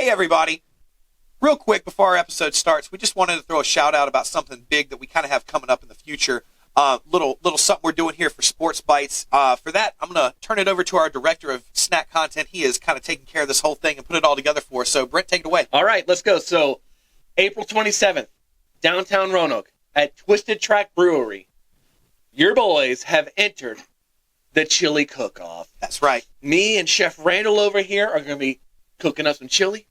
Hey, everybody. Real quick before our episode starts, we just wanted to throw a shout out about something big that we kind of have coming up in the future. Little something we're doing here for SportsBites. For that, I'm going to turn it over to our director of snack content. He is kind of taking care of this whole thing and put it all together for us. So, Brent, take it away. All right, let's go. So, April 27th, downtown Roanoke at Twisted Track Brewery. Your boys have entered the chili cook-off. That's right. Me and Chef Randall over here are going to be cooking up some chili,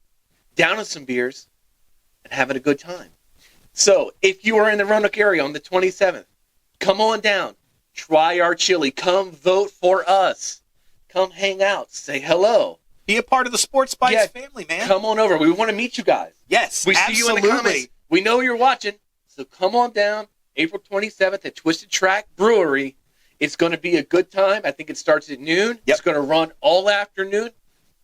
downing some beers, and having a good time. So, if you are in the Roanoke area on the 27th, come on down. Try our chili. Come vote for us. Come hang out. Say hello. Be a part of the SportsBites family, man. Come on over. We want to meet you guys. Yes, we absolutely. see you in the comments. We know you're watching, so come on down. April 27th at Twisted Track Brewery. It's going to be a good time. I think it starts at noon. Yep. It's going to run all afternoon.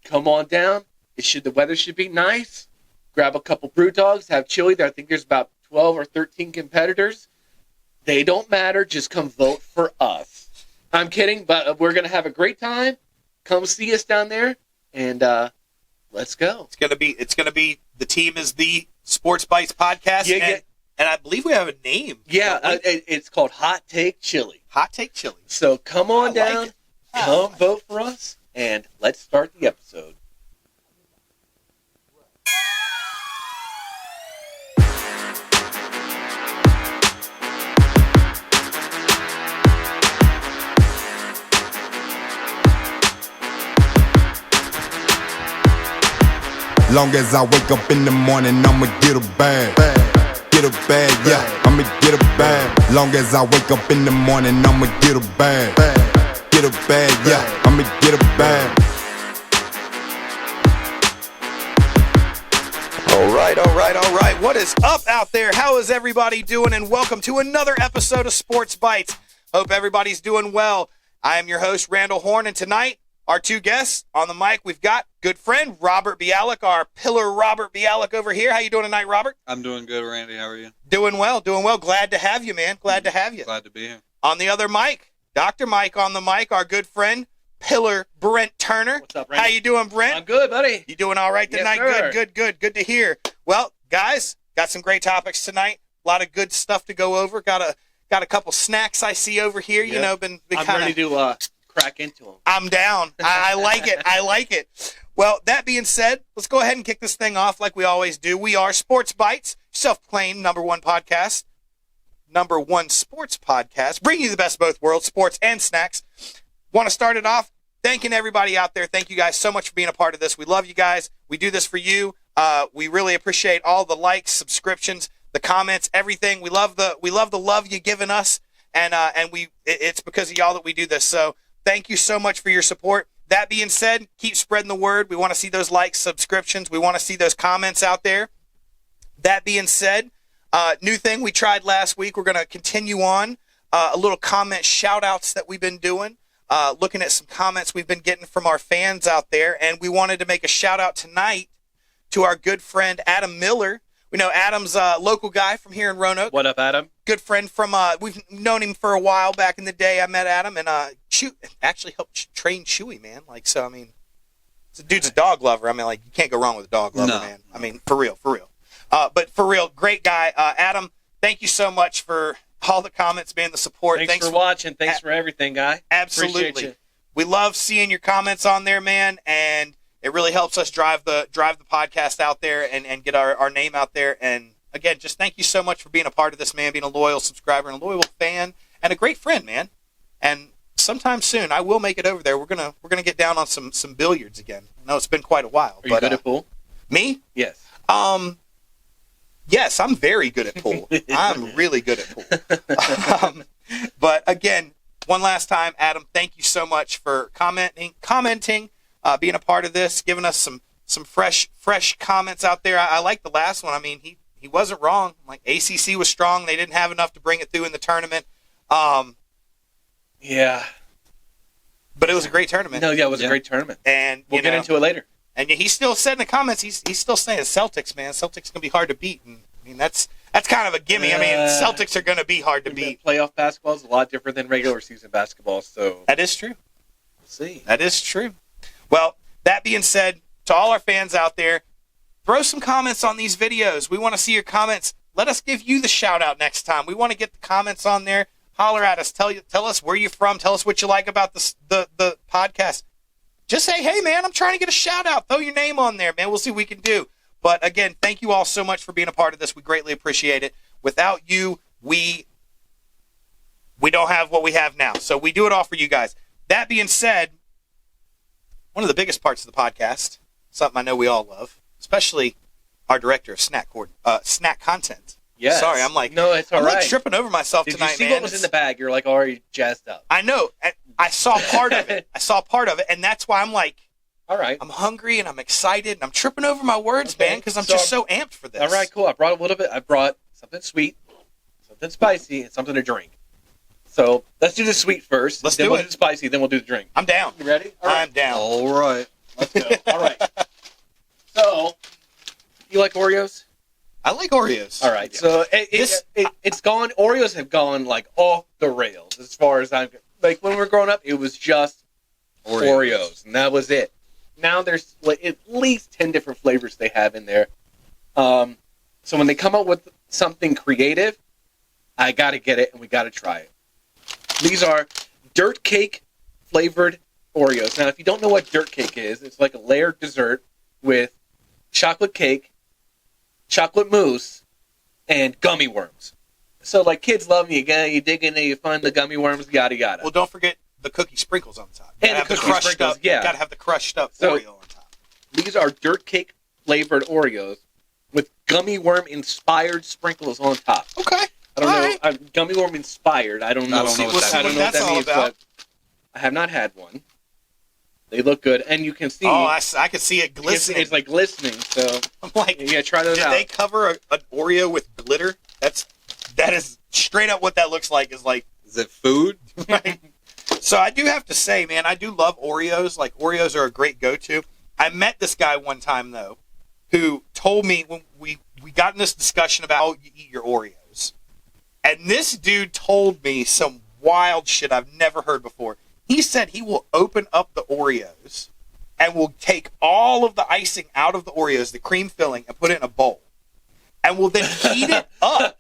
Come on down. The weather should be nice. Grab a couple brew dogs, have chili. I think there's about 12 or 13 competitors. They don't matter. Just come vote for us. I'm kidding, but we're going to have a great time. Come see us down there, and let's go. It's going to be. The team is the SportsBites podcast, and I believe we have a name. Yeah, it's called Hot Take Chili. Hot Take Chili. So come on down, come vote for us, and let's start the episode. Long as I wake up in the morning, I'ma get a bag. Get a bag, yeah, I'ma get a bag. Long as I wake up in the morning, I'ma get a bag. Get a bag, yeah, I'ma get a bag. All right. What is up out there? How is everybody doing? And welcome to another episode of SportsBites. Hope everybody's doing well. I am your host, Randall Horn, and tonight, our two guests on the mic, we've got good friend Robert Bialik, our pillar Robert Bialik over here. How you doing tonight, Robert? I'm doing good, Randy. How are you? Doing well. Glad to have you, man. Glad to have you. Glad to be here. On the other mic, Dr. Mike on the mic, our good friend, pillar Brent Turner. What's up, Randy? How you doing, Brent? I'm good, buddy. You doing all right tonight? Yes, sir. Good to hear. Well, guys, got some great topics tonight. A lot of good stuff to go over. Got a couple snacks I see over here. Yep. You know, been I'm kind ready to crack into them. I'm down. I like it. I like it. Well, that being said, let's go ahead and kick this thing off like we always do. We are SportsBites, self-proclaimed number one sports podcast, bringing you the best of both worlds, sports and snacks. Want to start it off thanking everybody out there. Thank you guys so much for being a part of this. We love you guys. We do this for you. We really appreciate all the likes, subscriptions, the comments, everything. We love the love you've given us, and it's because of y'all that we do this. So thank you so much for your support. That being said, keep spreading the word. We want to see those likes, subscriptions. We want to see those comments out there. That being said, new thing we tried last week. We're going to continue on a little comment shout-outs that we've been doing, looking at some comments we've been getting from our fans out there. And we wanted to make a shout-out tonight to our good friend Adam Miller. We know Adam's a local guy from here in Roanoke. What up, Adam? Good friend from, we've known him for a while back in the day. I met Adam and actually helped train Chewy, man. Like, so, I mean, the dude's a dog lover. I mean, like, you can't go wrong with a dog lover, man. I mean, for real. But for real, great guy. Adam, thank you so much for all the comments, man, the support. Thanks for watching. Thanks for everything, guy. Absolutely. Appreciate you. We love seeing your comments on there, man, and it really helps us drive the podcast out there and get our name out there. And again, just thank you so much for being a part of this, man, being a loyal subscriber and a loyal fan and a great friend, man. And sometime soon, I will make it over there. We're gonna get down on some billiards again. I know it's been quite a while. Are you good at pool? Me? Yes. Yes, I'm very good at pool. I'm really good at pool. But again, one last time, Adam, thank you so much for commenting, being a part of this, giving us some fresh comments out there. I like the last one. I mean, he wasn't wrong. Like, ACC was strong. They didn't have enough to bring it through in the tournament. Yeah. But it was a great tournament. No, yeah, it was a great tournament. And we'll get into it later. And he still said in the comments, he's still saying Celtics, man. Celtics going to be hard to beat. And I mean, that's kind of a gimme. I mean, Celtics are going to be hard to beat. Playoff basketball is a lot different than regular season basketball. So that is true. We'll see. That is true. Well, that being said, to all our fans out there, throw some comments on these videos. We want to see your comments. Let us give you the shout out next time. We want to get the comments on there. Holler at us. Tell us where you're from. Tell us what you like about the podcast. Just say, hey, man, I'm trying to get a shout out. Throw your name on there, man. We'll see what we can do. But again, thank you all so much for being a part of this. We greatly appreciate it. Without you, we don't have what we have now. So we do it all for you guys. That being said, one of the biggest parts of the podcast, something I know we all love, especially our director of snack content. Yes. Sorry, I'm like, no, it's all I'm right. like tripping over myself Did tonight, you see man. what was in the bag? You're like already jazzed up. I know. I saw part of it. And that's why I'm like, all right. I'm hungry and I'm excited and I'm tripping over my words, man, because I'm just so amped for this. All right, cool. I brought a little bit. I brought something sweet, something spicy, and something to drink. So let's do the sweet first. Then we'll do the spicy, then we'll do the drink. I'm down. You ready? All right. I'm down. All right. Let's go. All right. So, you like Oreos? I like Oreos. All right. So it's gone. Oreos have gone like off the rails as far as I'm. Like when we were growing up, it was just Oreos, and that was it. Now there's like at least 10 different flavors they have in there. So when they come up with something creative, I got to get it and we got to try it. These are dirt cake flavored Oreos. Now, if you don't know what dirt cake is, it's like a layered dessert with chocolate cake, chocolate mousse, and gummy worms. So, like, kids love you. You dig in there, you find the gummy worms, yada, yada. Well, don't forget the cookie sprinkles on top. And the cookie sprinkles, yeah. You got to have the crushed up So, Oreo on top. These are dirt cake flavored Oreos with gummy worm inspired sprinkles on top. Okay. I don't know. I'm gummy worm inspired. I don't know. I don't know what that means. what that means, but I have not had one. They look good, and you can see. Oh, I can see it glistening. It's like glistening. So I'm like, yeah, try those out. Did they cover an Oreo with glitter? That is straight up what that looks like. Is like, is it food? Right. So I do have to say, man, I do love Oreos. Like Oreos are a great go-to. I met this guy one time though, who told me when we got in this discussion about how you eat your Oreos, and this dude told me some wild shit I've never heard before. He said he will open up the Oreos and will take all of the icing out of the Oreos, the cream filling, and put it in a bowl, and will then heat it up.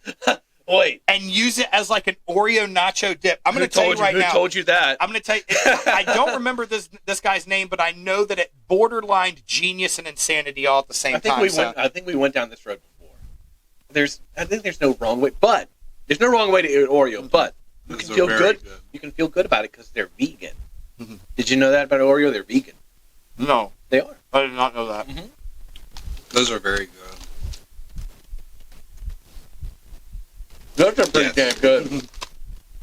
Wait. And use it as like an Oreo nacho dip. I'm going to tell you right now. Who told you that? I'm going to tell you. I don't remember this guy's name, but I know that it borderlined genius and insanity all at the same time. I think we went down this road before. I think there's no wrong way, but there's no wrong way to eat an Oreo. But you can feel good. You can feel good about it because they're vegan. Mm-hmm. Did you know that about Oreo? They're vegan. No, they are. I did not know that. Mm-hmm. Those are very good. Those are pretty damn good.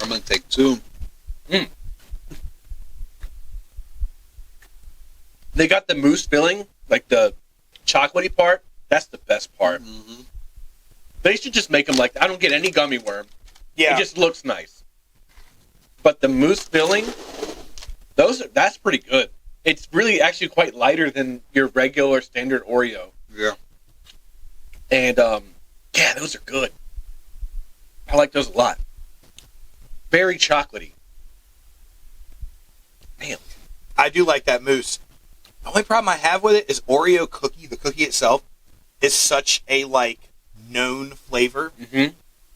I'm going to take two. Mm. They got the mousse filling, like the chocolatey part. That's the best part. Mm-hmm. They should just make them like that. I don't get any gummy worm. Yeah. It just looks nice. But the mousse filling, that's pretty good. It's really actually quite lighter than your regular standard Oreo. Yeah. And, yeah, those are good. I like those a lot. Very chocolatey. Damn. I do like that mousse. The only problem I have with it is Oreo cookie. The cookie itself is such a known flavor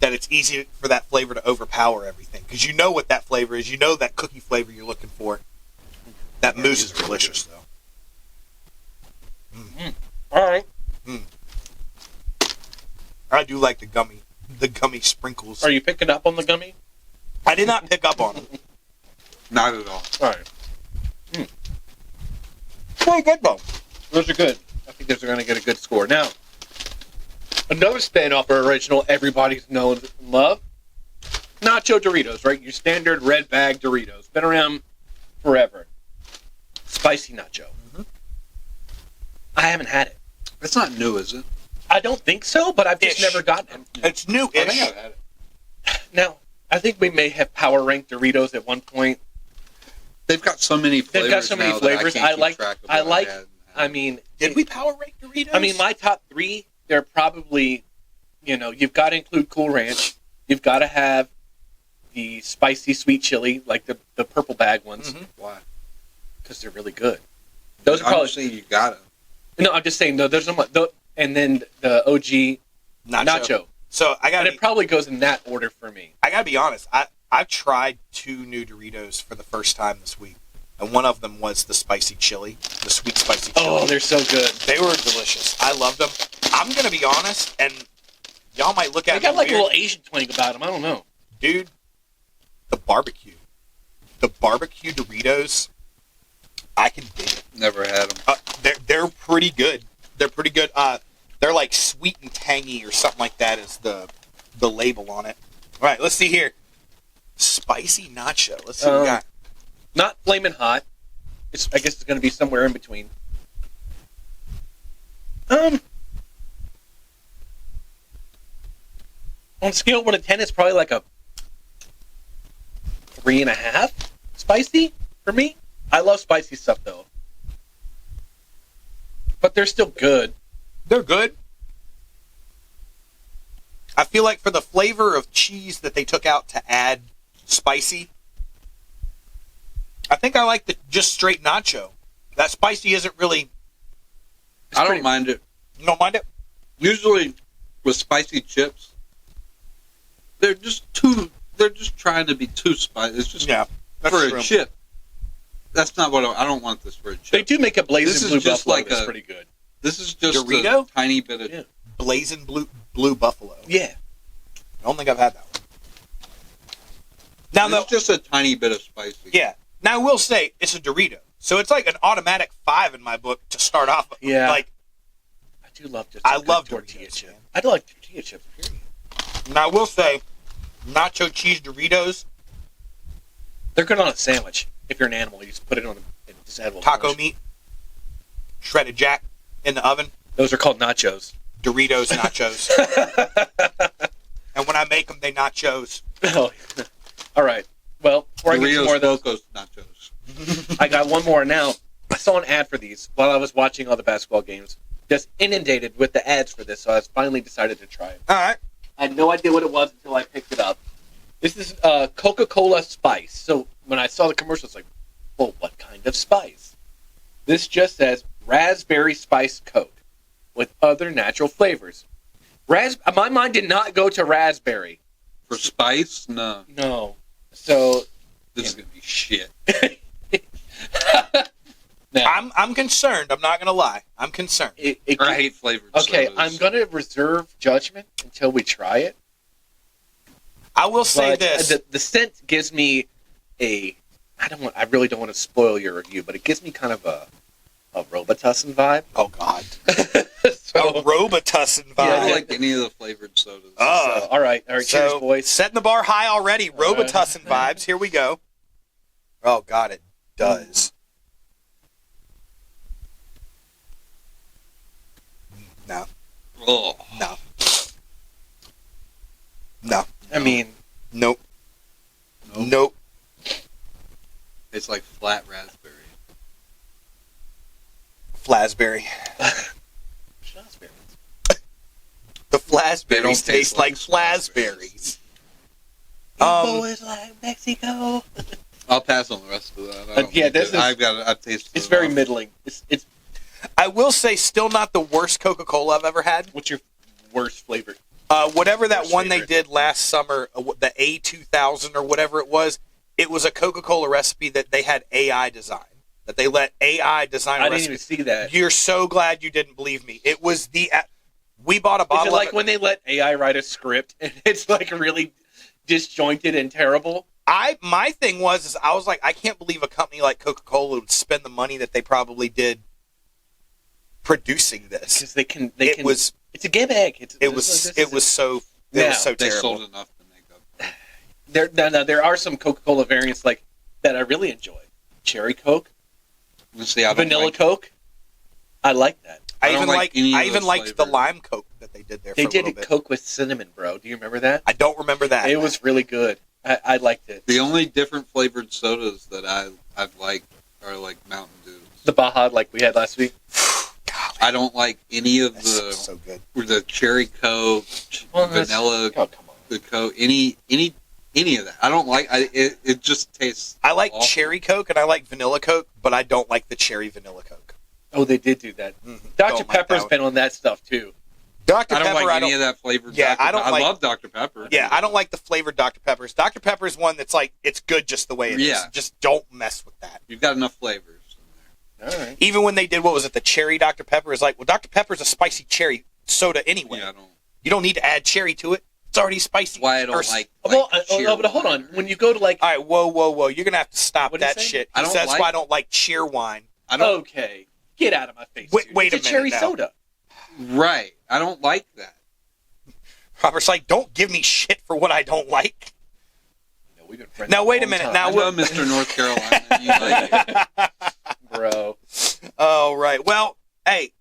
that it's easy for that flavor to overpower everything. Because you know what that flavor is. You know that cookie flavor you're looking for. That mousse is delicious, though. Mm. All right. Mm. I do like the gummy sprinkles. Are you picking up on the gummy? I did not pick up on it. Not at all. All right. Mm. Pretty good, though. Those are good. I think those are going to get a good score. Now, another spin-off or original everybody's known and love, Nacho Doritos, right? Your standard red bag Doritos. Been around forever. Spicy nacho. Mm-hmm. I haven't had it. It's not new, is it? I don't think so, but I've just never gotten it. It's new-ish. I think I've had it. Now, I think we may have power ranked Doritos at one point. They've got so many flavors. They've got so many now flavors. That I can't keep track of what I had. I mean, did we power rank Doritos? I mean, my top three, they're probably, you've got to include Cool Ranch. You've got to have the spicy sweet chili, like the purple bag ones. Mm-hmm. Why? Because they're really good. Those are probably. Honestly, you got to. No, I'm just saying. No, there's no. and then the OG nacho. So And it probably goes in that order for me. I gotta be honest. I've tried 2 new Doritos for the first time this week, and one of them was the spicy chili, the sweet spicy chili. Oh, they're so good. They were delicious. I loved them. I'm gonna be honest, and y'all might look at They me got like weird. a little Asian twang about them. I don't know. Dude, the barbecue Doritos, I can dig it. Never had them. They're pretty good. They're pretty good. They're like sweet and tangy or something like that is the label on it. All right, let's see here. Spicy nacho. Let's see what we got. Not flaming hot. I guess it's going to be somewhere in between. On a scale of 1 to 10, it's probably like a 3.5 spicy for me. I love spicy stuff though, but they're still good. They're good. I feel like for the flavor of cheese that they took out to add spicy, I think I like the just straight nacho. That spicy isn't really... I don't mind it. You don't mind it? Usually with spicy chips, they're just trying to be too spicy. It's just that's for true. a chip. That's not what I don't want this for a chip. They do make a blazing This is blue just buffalo like that's a- pretty good. This is just Dorito? a tiny bit of... Yeah. Blazing blue buffalo. Yeah. I don't think I've had that one. Now, It's just a tiny bit of spicy. yeah. Now, I will say, it's a Dorito. So it's like an automatic 5 in my book to start off. Yeah. Like, I do love just I a good love tortilla Doritos, chip. man. I do like tortilla chips, period. now I will say, nacho cheese Doritos, They're good on a sandwich. If you're an animal, you just put it on and just add a little taco crunch. meat, shredded jack in the oven, Those are called nachos. Doritos nachos. And when I make them, they nachos. Oh, all right. Well, before I get some more of those, Locos nachos. I got one more now. I saw an ad for these while I was watching all the basketball games. Just inundated with the ads for this, so I finally decided to try it. All right. I had no idea what it was until I picked it up. This is Coca-Cola Spice. So when I saw the commercial, it's like, well, what kind of spice? This just says raspberry spice Coke with other natural flavors. My mind did not go to raspberry. For spice? No. No. So This is going to be shit. now, I'm concerned. I'm not going to lie. I'm concerned. I hate flavored okay, sodas. I'm going to reserve judgment until we try it. I will say But this. the scent gives me I really don't want to spoil your review, but it gives me kind of a Robitussin vibe. Oh, God. So, A Robitussin vibe. I Yeah. don't like any of the flavored sodas. all right, cheers, boys. Setting the bar high already. Robitussin vibes. Here we go. Oh, God, it does. No. Oh. No. No. I mean, Nope. Nope. It's like flat raspberry. Flasberry. raspberry. The They flasberries don't taste taste like like flasberries. boys like Mexico. I'll pass on the rest of that. I don't Yeah, think this that- is- I've tasted It's it very enough. middling. It's I will say, still not the worst Coca-Cola I've ever had. what's your worst flavor? Whatever that Worst one favorite. they did last summer, the A2000 or whatever it was a Coca-Cola recipe that they had AI design. That they let AI design a I didn't recipe. even see that. You're so glad you didn't believe me. It was we bought a Is bottle it like of it. when they let AI write a script and it's like really disjointed and terrible? My thing was I was like, I can't believe a company like Coca-Cola would spend the money that they probably did producing this. Because they can. was It's a gimmick. it was so Yeah, so They terrible. sold enough to make up. There are some Coca-Cola variants like that I really enjoy. Cherry Coke, See, I don't Vanilla like- Coke. I like that. I I don't even like any of I even those liked the flavors. lime Coke that they did there They for a did little a bit. Coke with cinnamon, bro. Do you remember that? I don't remember that. It was really good. I liked it. The only different flavored sodas that I've liked are like Mountain Dews. The Baja like we had last week. God, I don't like any of that's so good. the cherry Coke, vanilla Oh, come on. the Coke, any of that. I don't like. It just tastes. I like awful. cherry Coke and I like vanilla Coke, but I don't like the cherry vanilla Coke. Oh, they did do that. Don't Dr. like Pepper's that been on that stuff too. Dr. I don't Pepper, like any of that flavored. Yeah, Dr. I don't like- I love Dr. Pepper. Yeah, I don't like the flavored Dr. Peppers. Dr. Pepper's one that's like, it's good just the way it is. Yeah. Just don't mess with that. You've got enough flavors. All right. Even when they did, what was it, the cherry Dr. Pepper is like, well, Dr. Pepper's a spicy cherry soda anyway. Yeah, I don't. You don't need to add cherry to it. It's already spicy. That's why I don't Or- like. Well, cheer but hold on. wine. When you go to like, All right, whoa. You're going to have to stop What'd he that say? shit. I don't That's like- why I don't like cheer wine. I don't. okay, get out of my face. Wait- dude. wait it's a a cherry minute now. soda. Right. I don't like that. Robert's like, don't give me shit for what I don't like. No, we've been friends Now, for wait a long minute. time. Now, I know, Mr. North Carolina. You like it. bro. Oh, right. Well, hey,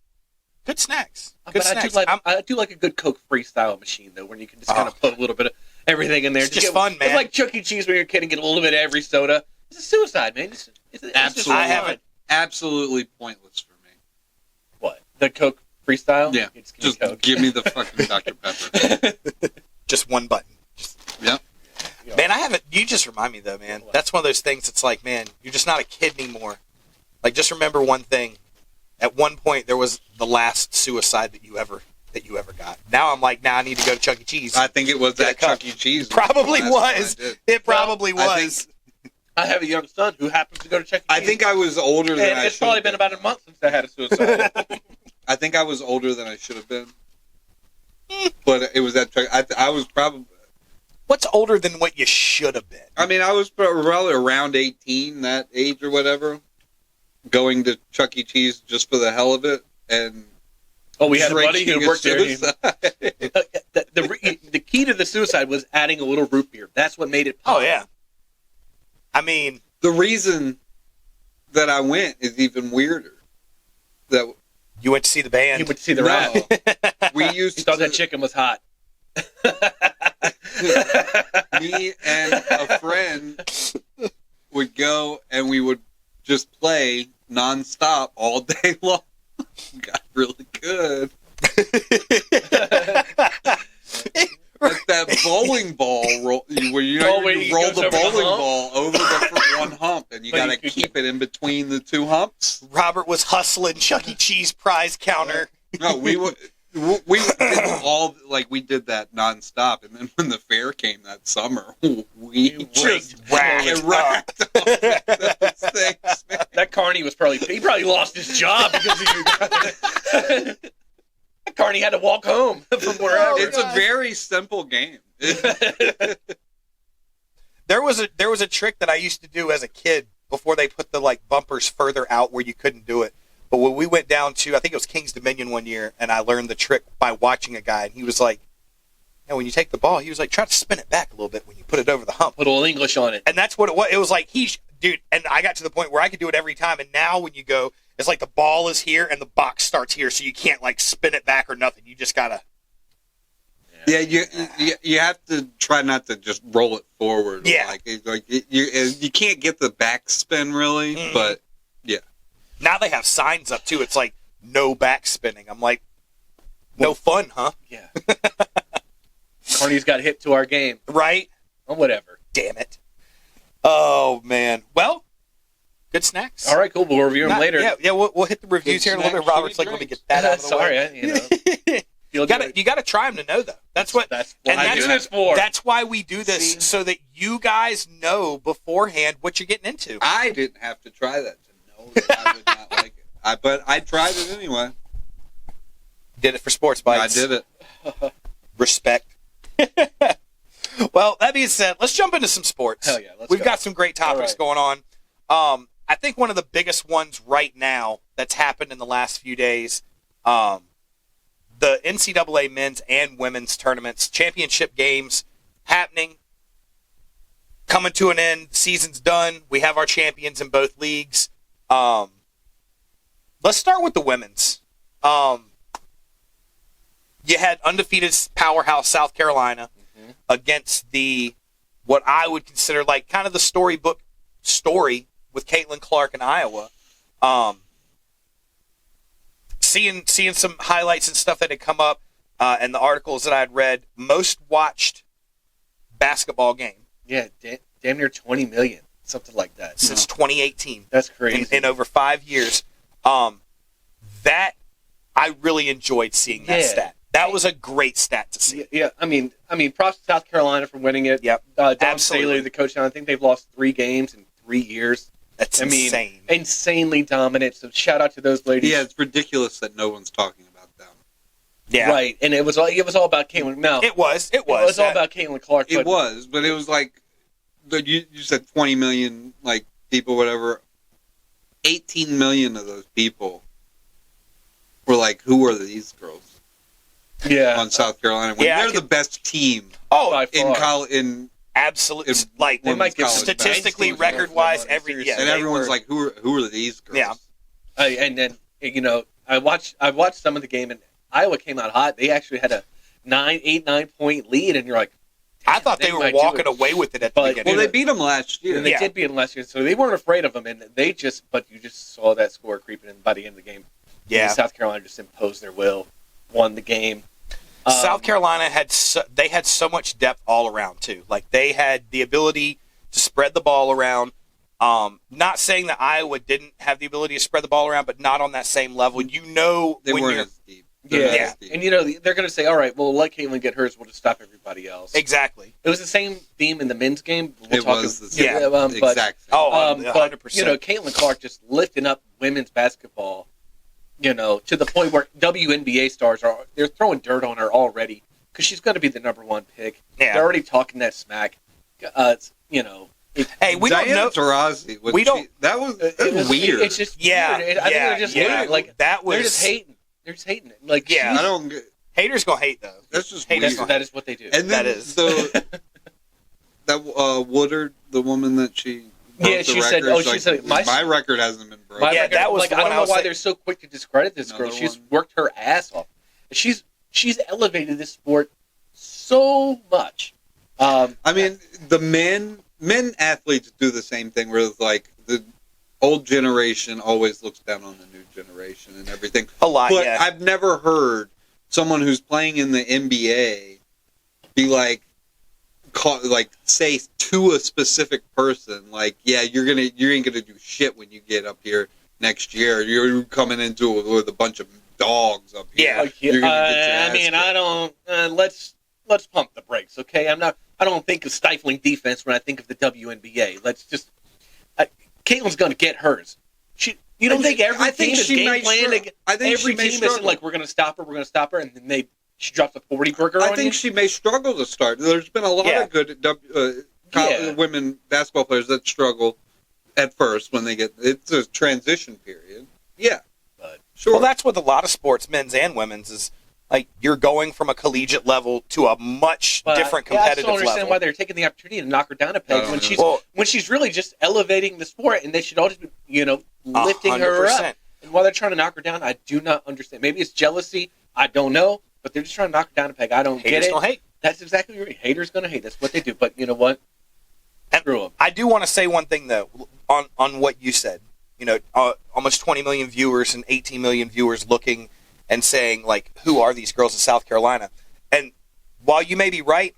good snacks. Good But snacks. I do like a good Coke freestyle machine though, when you can just kind of put a little bit of everything in there. It's just fun, man. It's like Chuck E. Cheese when you're a kid and get a little bit of every soda. It's a suicide, man. It's just Absolutely. I haven't. Absolutely pointless for me. What? The Coke freestyle? Yeah. You give me Just Coke. give me the fucking Dr. Pepper. Just one button. Yep. Man, I haven't. You just remind me though, man. What? That's one of those things. It's like, man, you're just not a kid anymore. Like, just remember one thing. At one point, there was the last suicide that you ever got. Now I'm like, now I need to go to Chuck E. Cheese. I think it was Get a that cup. Chuck E. Cheese. Probably That's what I was. did. It probably I was. I have a young son who happens to go to Chuck E. I Cheese. think I was older than And I it's should probably have been about a month since I had a suicide. I think I was older than I should have been. But it was that Chuck. I was probably. What's older than what you should have been? I mean, I was probably around 18, that age or whatever, going to Chuck E. Cheese just for the hell of it, and Oh, we had a buddy drinking who worked there. suicide. The key to the suicide was adding a little root beer. That's what made it pop. Oh yeah. I mean, The reason that I went is even weirder. That you went to see the band. He would see the rat. no, we He used thought to, that chicken was hot. me and a friend would go and we would just play nonstop all day long. Got really good. Like that bowling ball roll, where you know where you he roll goes the over the bowling hump? ball over the one hump, and you But got to you could- keep it in between the two humps. Robert was hustling Chuck E. Cheese prize counter. No, we did all like we did that nonstop, and then when the fair came that summer, we just racked racked up those things, man. That Carney was he probably lost his job because of you. That Carney had to walk home from wherever. It's a very simple game. There was a trick that I used to do as a kid before they put the like bumpers further out where you couldn't do it. But when we went down to, I think it was King's Dominion one year, and I learned the trick by watching a guy, and he was like, when you take the ball, he was like, try to spin it back a little bit when you put it over the hump. Put a little English on it. And that's what it was. It was like, dude, and I got to the point where I could do it every time, and now when you go, it's like the ball is here and the box starts here, so you can't like spin it back or nothing. You just gotta. Yeah, you have to try not to just roll it forward. Yeah. You can't get the backspin really, but yeah. Now they have signs up too. It's like no back spinning. I'm like, no fun, huh? Yeah. Carney's got hip to our game. Right? Or whatever. Damn it. Oh man. Well, good snacks. All right, cool. We'll review them later. Yeah, we'll hit the reviews Good here in a little bit. snacks, Robert's shitty like, let me drinks. get that out of the Sorry, way. feel good. You gotta try them to know though. That's what That's and what I do this for. That's why we do this, See? so that you guys know beforehand what you're getting into. I didn't have to try that to know that I would not like it. But I tried it anyway. Did it for SportsBites. I did it. Respect. Well, that being said, let's jump into some sports. Hell yeah, let's We've go. got some great topics All going on. I think one of the biggest ones right now that's happened in the last few days, the NCAA men's and women's tournaments, championship games happening, coming to an end. Season's done. We have our champions in both leagues. Let's start with the women's. You had undefeated powerhouse South Carolina against what I would consider like kind of the storybook story with Caitlin Clark in Iowa. Seeing some highlights and stuff that had come up and the articles that I had read, most watched basketball game Yeah, damn near 20 million. Something like that. since 2018 That's crazy. in over 5 years. that I really enjoyed seeing that stat. That was a great stat to see. Yeah, I mean, props to South Carolina for winning it. Yep, Don absolutely. Staley, the coach, I think they've lost 3 games in 3 years. That's insane. Insanely dominant. So shout out to those ladies. Yeah, it's ridiculous that no one's talking about them. Yeah, right. And it was all about Caitlin. No, it was. It was all about Caitlin Clark. It was, but it was like you said 20 million people, whatever. 18 million of those people were like, who are these girls? Yeah, on South Carolina when they're the best team. In absolutely, they might get statistically, record-wise, and everyone's like, who are these girls? Yeah, and then I watched some of the game, and Iowa came out hot. They actually had a 9 point lead, and you're like, I thought they were walking away with it at the beginning. Well, they beat them last year. And they did beat them last year, so they weren't afraid of them, and you just saw that score creeping in by the end of the game. Yeah, South Carolina just imposed their will, won the game. South Carolina had so much depth all around too. Like they had the ability to spread the ball around. Not saying that Iowa didn't have the ability to spread the ball around, but not on that same level. They weren't as deep. Yeah, and they're going to say, all right, well, let Caitlin get hers. We'll just stop everybody else. Exactly. It was the same theme in the men's game. Was the same exact same. 100%. But Caitlin Clark just lifting up women's basketball. To the point where WNBA stars they're throwing dirt on her already because she's going to be the number 1 pick. Yeah. They're already talking that smack. Hey, we Diana don't know. Taurasi, We don't. That was weird. It's just weird. I think they're just hating. Like that was. They're just hating. They're just hating it. Like I don't. Haters gonna hate though. That's just haters. weird. That is what they do. And then that is that Woodard, the woman that she. She said, she said, my record hasn't been broken. That was I don't know why they're so quick to discredit this girl. She's worked her ass off. She's elevated this sport so much. I mean, the men athletes do the same thing where it's like the old generation always looks down on the new generation and everything. A lot, but I've never heard someone who's playing in the NBA be say to a specific person, you ain't gonna do shit when you get up here next year. You're coming into it with a bunch of dogs up here. Yeah, you're gonna get your I don't. Let's pump the brakes, okay? I don't think of stifling defense when I think of the WNBA. Let's just. Caitlin's gonna get hers. You don't think every team is game planning? Every team is like, we're gonna stop her, and then she drops a 40 burger on you? I think she may struggle to start. There's been a lot of good women basketball players that struggle at first when they get... It's a transition period. Yeah. But, sure. Well, that's with a lot of sports, men's and women's, is like you're going from a collegiate level to a much different competitive level. I don't understand why they're taking the opportunity to knock her down a peg when she's really just elevating the sport, and they should all just be, lifting 100%. Her up. And while they're trying to knock her down, I do not understand. Maybe it's jealousy. I don't know. But they're just trying to knock her down a peg. I don't get it. Gonna hate. That's exactly right. Haters gonna hate. That's what they do. But you know what? Screw them. I do want to say one thing though on what you said. Almost 20 million viewers and 18 million viewers looking and saying who are these girls in South Carolina? And while you may be right,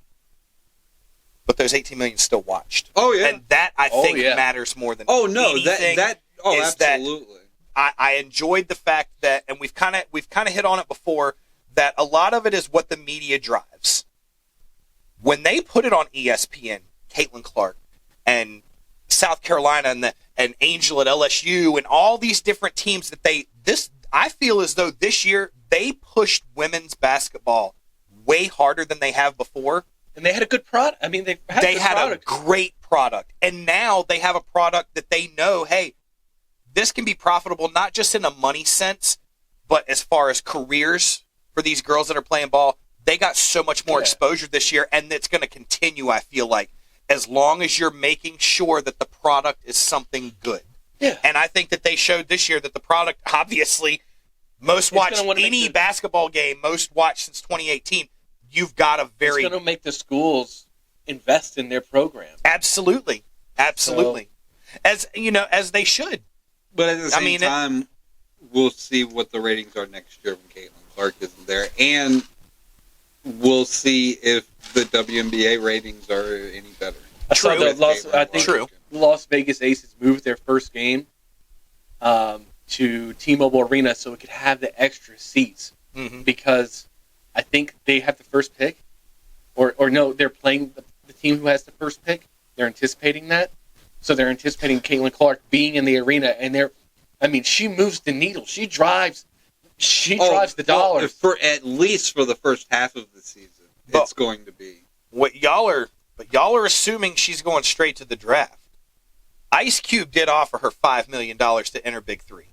but those 18 million still watched. Oh yeah. And that I think matters more than anything. Absolutely. I enjoyed the fact that, and we've kind of hit on it before, that a lot of it is what the media drives. When they put it on ESPN, Caitlin Clark and South Carolina and Angel at LSU and all these different teams I feel as though this year they pushed women's basketball way harder than they have before. And they had a good product. I mean, they had a great product. And now they have a product that they know, hey, this can be profitable not just in a money sense, but as far as careers for these girls that are playing ball. They got so much more exposure this year, and it's going to continue, I feel like, as long as you're making sure that the product is something good. Yeah. And I think that they showed this year that the product, obviously, most watched any basketball game, most watched since 2018, you've got a very... It's going to make the schools invest in their program. Absolutely. Absolutely. So, as they should. But at the same time, we'll see what the ratings are next year when Caitlin Clark isn't there. And we'll see if the WNBA ratings are any better. True. I think Las Vegas Aces moved their first game to to T-Mobile Arena so it could have the extra seats because I think they have the first pick, or no, they're playing the team who has the first pick. They're anticipating that, so they're anticipating Caitlin Clark being in the arena, and she moves the needle. She drives the dollars for at least for the first half of the season. It's going to be what y'all are assuming she's going straight to the draft. Ice Cube did offer her $5 million to enter Big Three.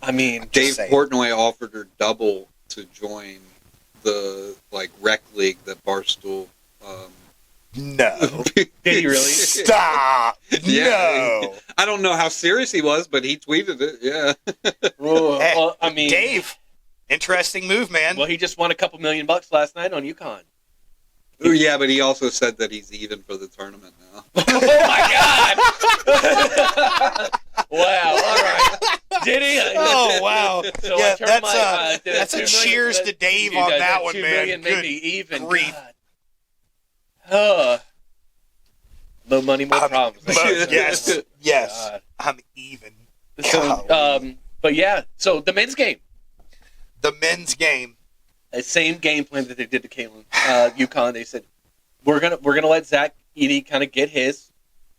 I mean, Dave Portnoy offered her double to join the rec league that Barstool. No, did he really? Stop! Yeah. No, I don't know how serious he was, but he tweeted it. Yeah. Well, I mean, Dave, interesting move, man. Well, he just won a couple $1 million last night on UConn. Yeah, but he also said that he's even for the tournament now. Oh my God! Wow. All right. Did he? Oh wow. So yeah, that's that's a cheers to Dave on that one, man. Maybe even. Grief. No money, more problems. Yes. God. I'm even. So, but yeah. So the men's game. The men's game. The same game plan that they did to Caitlin, UConn. They said we're gonna let Zach Edey kind of get his,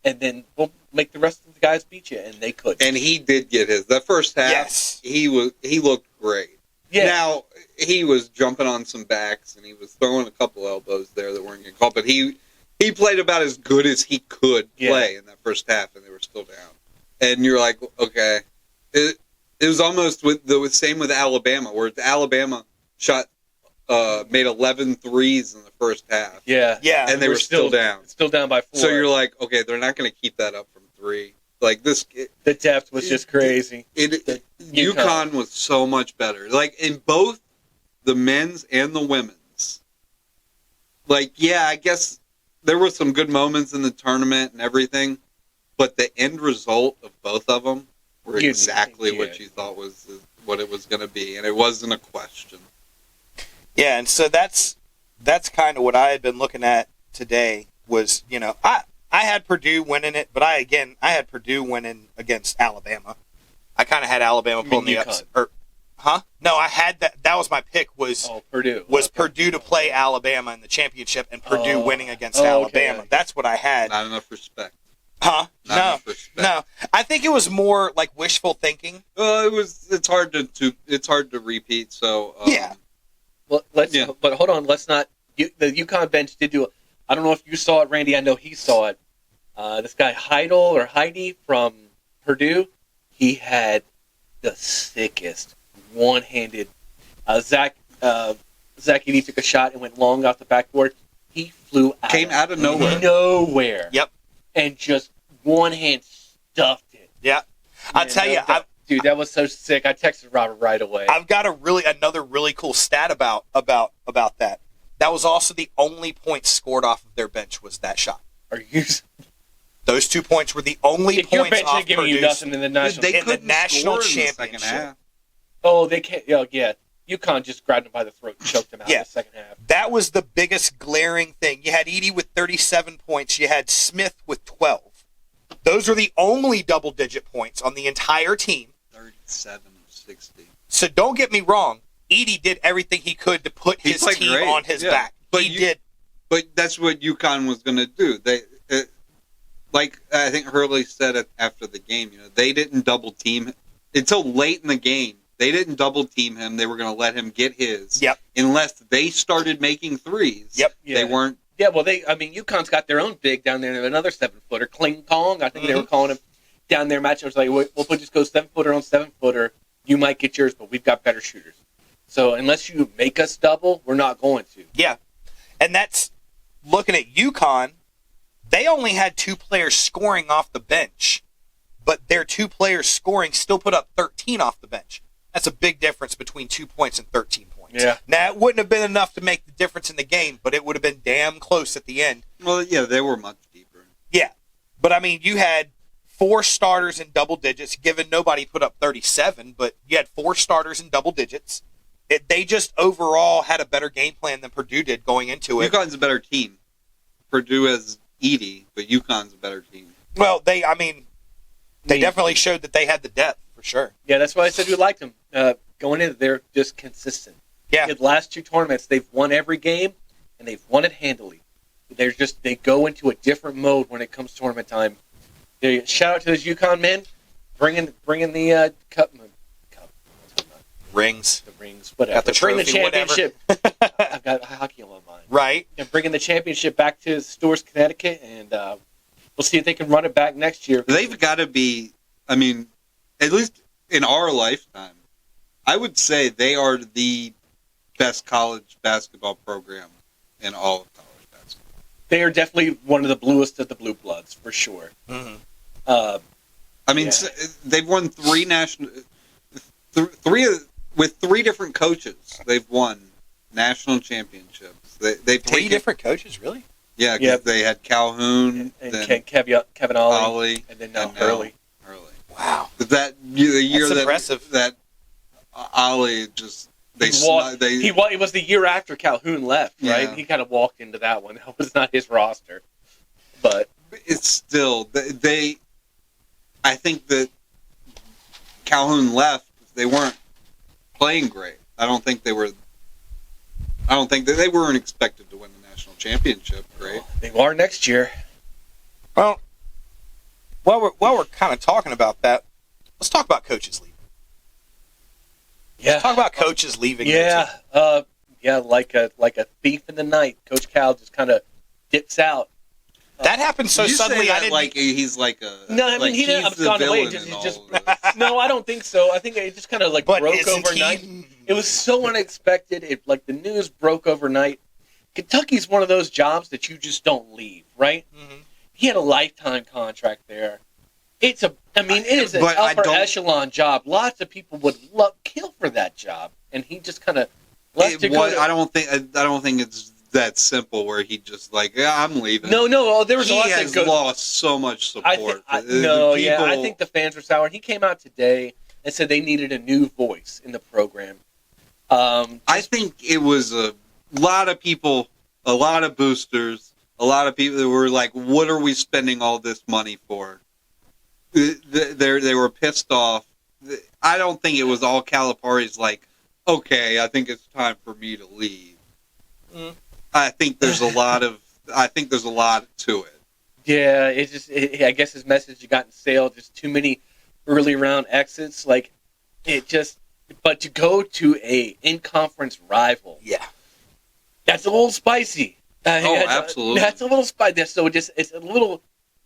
and then we'll make the rest of the guys beat you, and they could. And he did get his. The first half, yes, he looked great. Yeah. Now he was jumping on some backs and he was throwing a couple elbows there that weren't getting called, but he played about as good as he could play in that first half, and they were still down. And you're like, okay, it was almost the same with Alabama, where Alabama made 11 threes in the first half. Yeah. And they were still down. Still down by 4. So you're like, okay, they're not going to keep that up from 3. Like this, the depth was just crazy. UConn was so much better. Like in both the men's and the women's. Like, yeah, I guess there were some good moments in the tournament and everything, but the end result of both of them were exactly what you thought was what it was going to be, and it wasn't a question. Yeah, and so that's kind of what I had been looking at today was, I had Purdue winning it, but I had Purdue winning against Alabama. I kind of had Alabama pulling the upset. No, I had that. That was my pick. Purdue was Purdue to play Alabama in the championship, and Purdue winning against Alabama. Okay. That's what I had. Not enough respect. Not enough respect. No. I think it was more like wishful thinking. It's hard to repeat. So yeah. Well, but hold on. Let's not. The UConn bench did do. I don't know if you saw it, Randy. I know he saw it. This guy Heidi from Purdue, he had the sickest one-handed. Zach Edey took a shot and went long off the backboard. He came out of nowhere. Yep. And just one hand stuffed it. Yeah. I'll tell you, dude, that was so sick. I texted Robert right away. I've got another really cool stat about that. That was also the only points scored off of their bench was that shot. Are you? Those 2 points were the only if points your bench off ain't giving you nothing in the national championship. Oh, they can't. Yeah. UConn just grabbed him by the throat and choked him out in the second half. That was the biggest glaring thing. You had Edey with 37 points. You had Smith with 12. Those are the only double-digit points on the entire team. 37 of 60. So don't get me wrong. Edey did everything he could to put his team on his back. But he did. But that's what UConn was going to do. Like I think Hurley said it after the game, they didn't double team until late in the game. They didn't double team him. They were going to let him get his. Yep. Unless they started making threes. Yep. Yeah. They weren't. Yeah, well, UConn's got their own big down there, another 7-footer, Kling Kong. I think they were calling him down there. Match. I was like, we'll just go 7-footer on 7-footer. You might get yours, but we've got better shooters. So unless you make us double, we're not going to. Yeah, and that's looking at UConn. They only had 2 players scoring off the bench, but their 2 players scoring still put up 13 off the bench. That's a big difference between 2 points and 13 points. Yeah. Now, it wouldn't have been enough to make the difference in the game, but it would have been damn close at the end. Well, yeah, they were much deeper. Yeah, but I mean, you had 4 starters in double digits, given nobody put up 37, but you had 4 starters in double digits. They just overall had a better game plan than Purdue did going into it. UConn's a better team. Purdue has Edey, but UConn's a better team. Well, they definitely showed that they had the depth, for sure. Yeah, that's why I said we liked them. Going in, they're just consistent. Yeah. The last 2 tournaments, they've won every game, and they've won it handily. They go into a different mode when it comes to tournament time. Shout out to those UConn men, bringing the cup. Rings. The rings, whatever. Got the trophy, bring the championship. I've got hockey on my mind. Right. And bringing the championship back to Stores, Connecticut, and we'll see if they can run it back next year. They've got to be, I mean, at least in our lifetime, I would say they are the best college basketball program in all of college basketball. They are definitely one of the bluest of the blue bloods, for sure. Mm-hmm. I mean, they've won 3 national, with 3 different coaches. They've won national championships. They've 3 different coaches, really? Yeah, because they had Calhoun, and then Kevin Ollie, and then now Hurley. Wow. The year That's impressive. that Ollie just He it was the year after Calhoun left, right? Yeah. He kind of walked into that one. That was not his roster, but it's still they. I think that Calhoun left. They weren't playing great. I don't think they weren't expected to win the national championship. Great. They are next year. Well, while we're kind of talking about that, let's talk about coaches leaving. Yeah. Let's talk about coaches leaving. Yeah. Like a thief in the night. Coach Cal just kind of dips out. That happened so You suddenly. say that I didn't. like he's like a No, I mean like he didn't. he's I've gone the away. villain in all Just of this. no, I don't think so. I think it just kind of like But broke isn't overnight. he- It was so unexpected. The news broke overnight. Kentucky's one of those jobs that you just don't leave, right? Mhm. He had a lifetime contract there. It is an But I upper don't- echelon job. Lots of people would kill for that job, and he just kind of left to go. I don't think it's that simple where he just like I'm leaving. No. There was a He lot has that lost so much support. I People- think the fans were sour. He came out today and said they needed a new voice in the program. I think it was a lot of people, a lot of boosters, a lot of people that were like, "What are we spending all this money for?" They were pissed off. I don't think it was all Calipari's like, "Okay, I think it's time for me to leave." Mm. I think there's a lot to it. Yeah, I guess his message got sailed. Just too many early round exits. But to go to a in-conference rival, Yeah. that's a little spicy. Absolutely. That's a little spicy. So it's a little.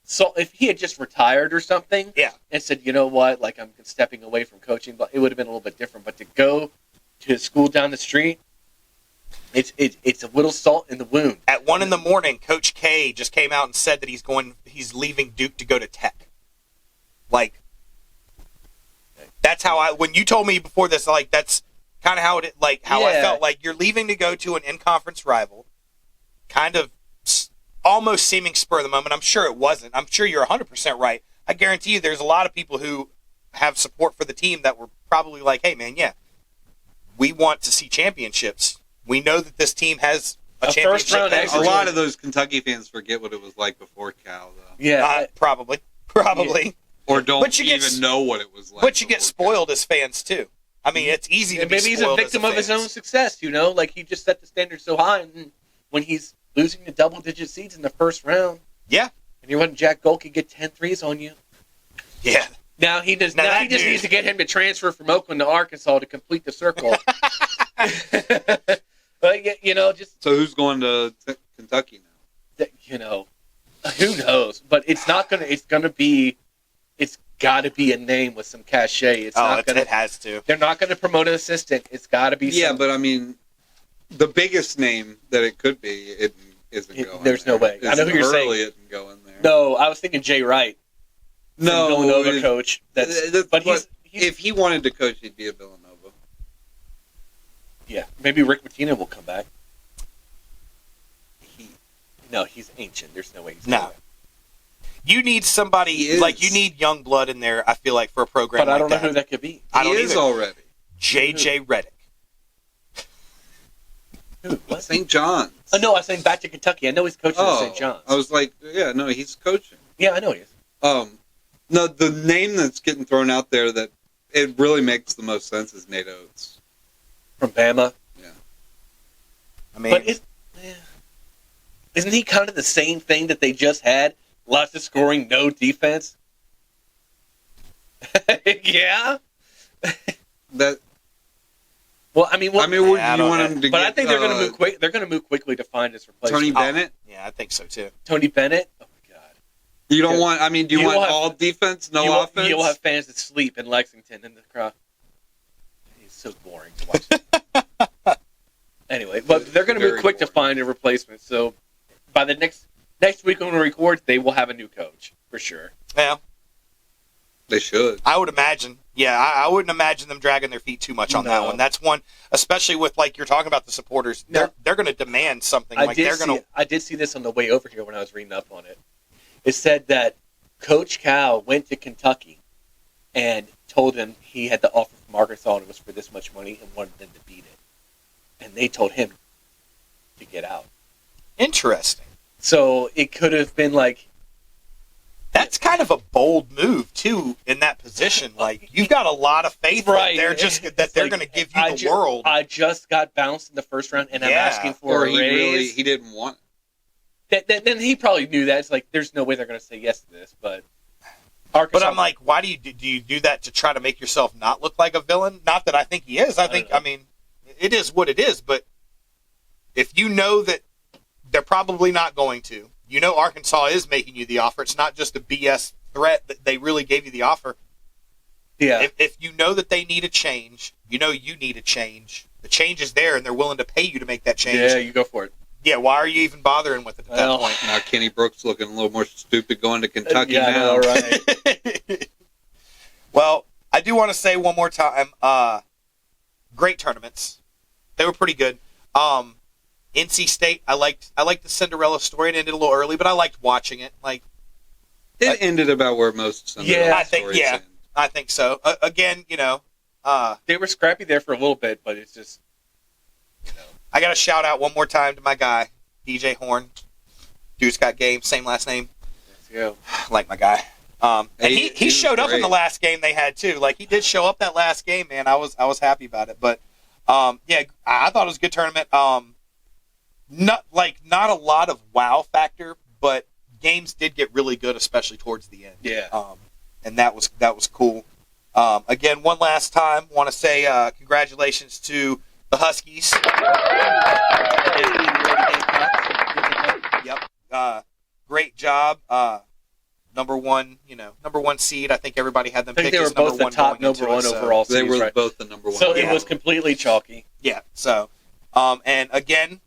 So if he had just retired or something, Yeah. and said, you know what, like I'm stepping away from coaching, but it would have been a little bit different. But to go to a school down the street, it's a little salt in the wound. At 1 a.m, Coach K just came out and said that he's leaving Duke to go to Tech. Like, that's how when you told me before this, like that's kind of how I felt. Like you're leaving to go to an in-conference rival, kind of almost seeming spur of the moment. I'm sure it wasn't. I'm sure you're 100% right. I guarantee you, there's a lot of people who have support for the team that were probably like, "Hey, man, yeah, we want to see championships. We know that this team has a championship." first-round exit. A lot of those Kentucky fans forget what it was like before Cal, though, Yeah, Probably. or don't But you get- even know what it was like. But you get before Cal. spoiled as fans too. I mean, it's easy to and be maybe he's a spoiled victim as of his fan. own success. Like he just set the standard so high, and when he's losing to double-digit seeds in the first round, Yeah, and you're letting Jack Golke get 10 threes on you. yeah. Now he does. Now Now that he just dude- needs to get him to transfer from Oakland to Arkansas to complete the circle. But just So who's going to Kentucky now? who knows? But it's not gonna. It's gonna be. It's got to be a name with some cachet. It's not gonna. It has to. They're not going to promote an assistant. It's got to be. Yeah, some, but I mean, the biggest name that it could be isn't going. There's there. no way. I know who you're saying. Hurley isn't going there. No, I was thinking Jay Wright, No, Villanova coach. But he's if he wanted to coach, he'd be a Villanova. yeah. Maybe Rick Pitino will come back. He's ancient. There's no way. He's No. coming back. You need somebody He is. like you need young blood in there. I feel like for a program. But I like don't know that. who that could be. I don't He is either. already. JJ Redick. Who? What? St. John's. Oh no, I was saying back to Kentucky. I know he's coaching at St. John's. I was like, yeah, no, he's coaching. Yeah, I know he is. No, the name that's getting thrown out there that it really makes the most sense is Nate Oates. From Bama. Yeah. I mean, But isn't he kind of the same thing that they just had? Lots of scoring, no defense. Yeah. That. Well, I mean, I mean, would you want him to? but get, I think they're going to move quick. They're going to move quickly to find his replacement. Tony Bennett. yeah, I think so too. Tony Bennett. Oh my God. You don't want. I mean, do you want all defense, no offense? You'll have fans that sleep in Lexington in the crowd. He's so boring to watch. Anyway, but they're going to move quick to find a replacement. So by the next week when we record, they will have a new coach for sure. Yeah, they should. I would imagine. Yeah, I wouldn't imagine them dragging their feet too much on that one. That's one, especially with like you're talking about the supporters. They're going to demand something. I did see this on the way over here when I was reading up on it. It said that Coach Cal went to Kentucky and told him he had the offer from Arkansas and it was for this much money and wanted them to beat it. And they told him to get out. Interesting. So it could have been like... That's kind of a bold move, too, in that position. Like, you've got a lot of faith that they're going to give you the world. I just got bounced in the first round and I'm asking for a raise. He didn't want it. Then he probably knew that. It's like, there's no way they're going to say yes to this, but... Arkansas, but I'm like, why do you do that to try to make yourself not look like a villain? Not that I think he is. I mean, it is what it is, but if you know that they're probably not going to, you know Arkansas is making you the offer. It's not just a BS threat that they really gave you the offer. Yeah. If you know that they need a change, you know you need a change. The change is there, and they're willing to pay you to make that change. Yeah, you go for it. Yeah, why are you even bothering with it at that point? Now Kenny Brooks looking a little more stupid going to Kentucky now. No, right. Well, I do want to say one more time, great tournaments. They were pretty good. NC State, I liked the Cinderella story. It ended a little early, but I liked watching it. Like, it ended about where most Cinderella stories end. I think so. Again, they were scrappy there for a little bit, but it's just, I got to shout out one more time to my guy, DJ Horn. Dude's got game, same last name. Let's go. Like my guy. And he showed up in the last game they had too. Like, he did show up that last game, man. I was happy about it. But yeah, I thought it was a good tournament. Not a lot of wow factor, but games did get really good, especially towards the end. Yeah. And that was cool. Again, one last time, want to say congratulations to the Huskies. Yep. Great job. Number one seed. I think everybody had them picked as number one. They were both the top number one overall seeds. They were both the number one. So it was completely chalky. Yeah. So, and again,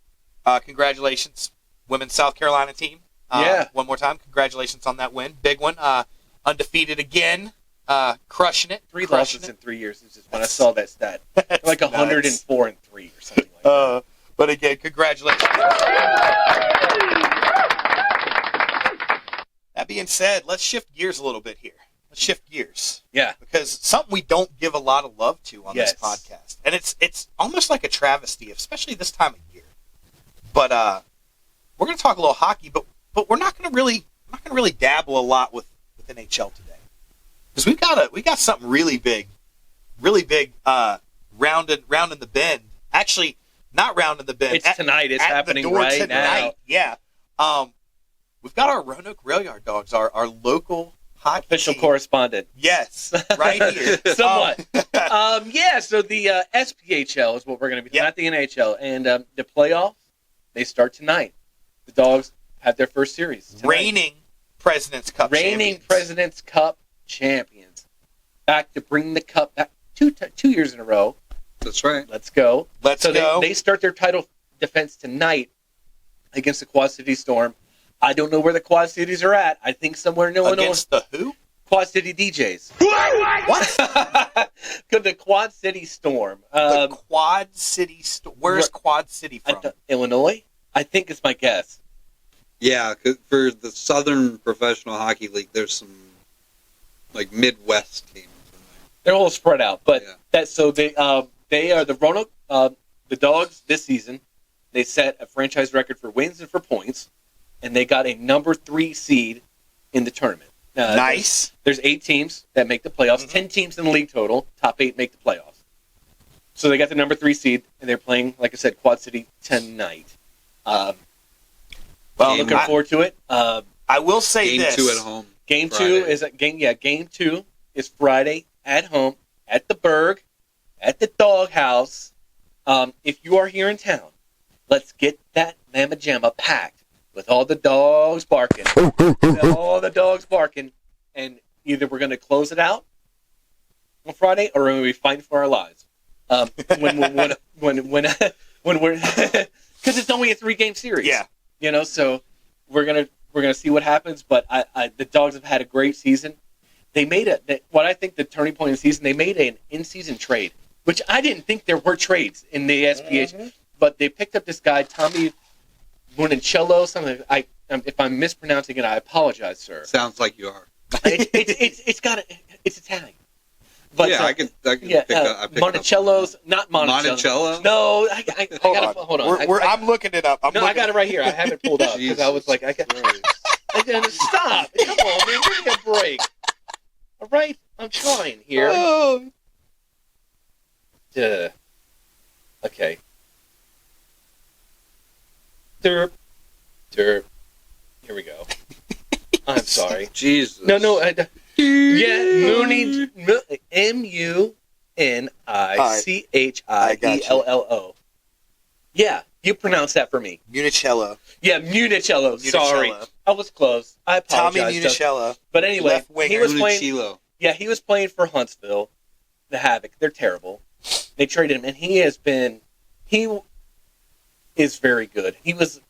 congratulations, women's South Carolina team. One more time, congratulations on that win. Big one. Undefeated again. Crushing it. 3 losses in 3 years. Is just when I saw that stat. Like 104 and 3 or something like that. But again, congratulations. That being said, let's shift gears a little bit here. Let's shift gears. Yeah. Because something we don't give a lot of love to on this podcast. And it's almost like a travesty, especially this time of year. But we're going to talk a little hockey, but we're not going to really dabble a lot with NHL today. Because we got something really big, round in the bend. Actually, not round in the bend. It's tonight. It's happening right tonight. now. Yeah. We've got our Roanoke Rail Yard Dogs, our local hockey official team. correspondent. Yes, right here. Somewhat. So the SPHL is what we're going to be doing, not the NHL. And the playoffs, they start tonight. The Dogs have their first series tonight. Reigning President's Cup champions. Back to bring the cup back 2 years in a row. That's right. Let's go. Let's go. They start their title defense tonight against the Quad City Storm. I don't know where the Quad Cities are at. I think somewhere in Illinois. Against the who? Quad City DJs. What? The Quad City Storm. The Quad City Storm. Where's Quad City from? Illinois? I think it's my guess. Yeah, 'cause for the Southern Professional Hockey League, there's some like Midwest teams in there. They're a little spread out, but they are the Roanoke. The Dogs this season, they set a franchise record for wins and for points, and they got a number 3 seed in the tournament. Nice. There's 8 teams that make the playoffs. 10 teams in the league total. Top 8 make the playoffs. So they got the number 3 seed, and they're playing, like I said, Quad City tonight. Looking forward to it. I will say Game this. 2 at home. Game Friday. 2 is Game 2 is Friday at home at the Berg at the Doghouse. If you are here in town, let's get that Mamma Jamma packed with all the dogs barking. All the dogs barking, and either we're going to close it out on Friday, or we're going to be fighting for our lives. When we're because it's only a 3-game series. Yeah. So we're gonna see what happens. But the dogs have had a great season. They made what I think the turning point of the season. They made an in-season trade, which I didn't think there were trades in the SPH. But they picked up this guy, Tommy Bonicello. Something. If I'm mispronouncing it, I apologize, sir. Sounds like you are. It's Italian. But, yeah, I can pick up. Monticello's, not Monticello. Monticello? No, Hold on. I'm looking it up. I got it right here. I have it pulled up because I was like, I gotta stop. Come on, man, give me a break. All right, I'm trying here. Okay. Derp. Here we go. I'm sorry. Jesus. No. Mooney. Munichihiello. Yeah, you pronounce that for me. Municello. Yeah, Municello. Sorry, I was close. I apologize. Tommy Municello. But anyway, left winger. he was playing. Municello. Yeah, he was playing for Huntsville, the Havoc. They're terrible. They traded him, and he is very good. He was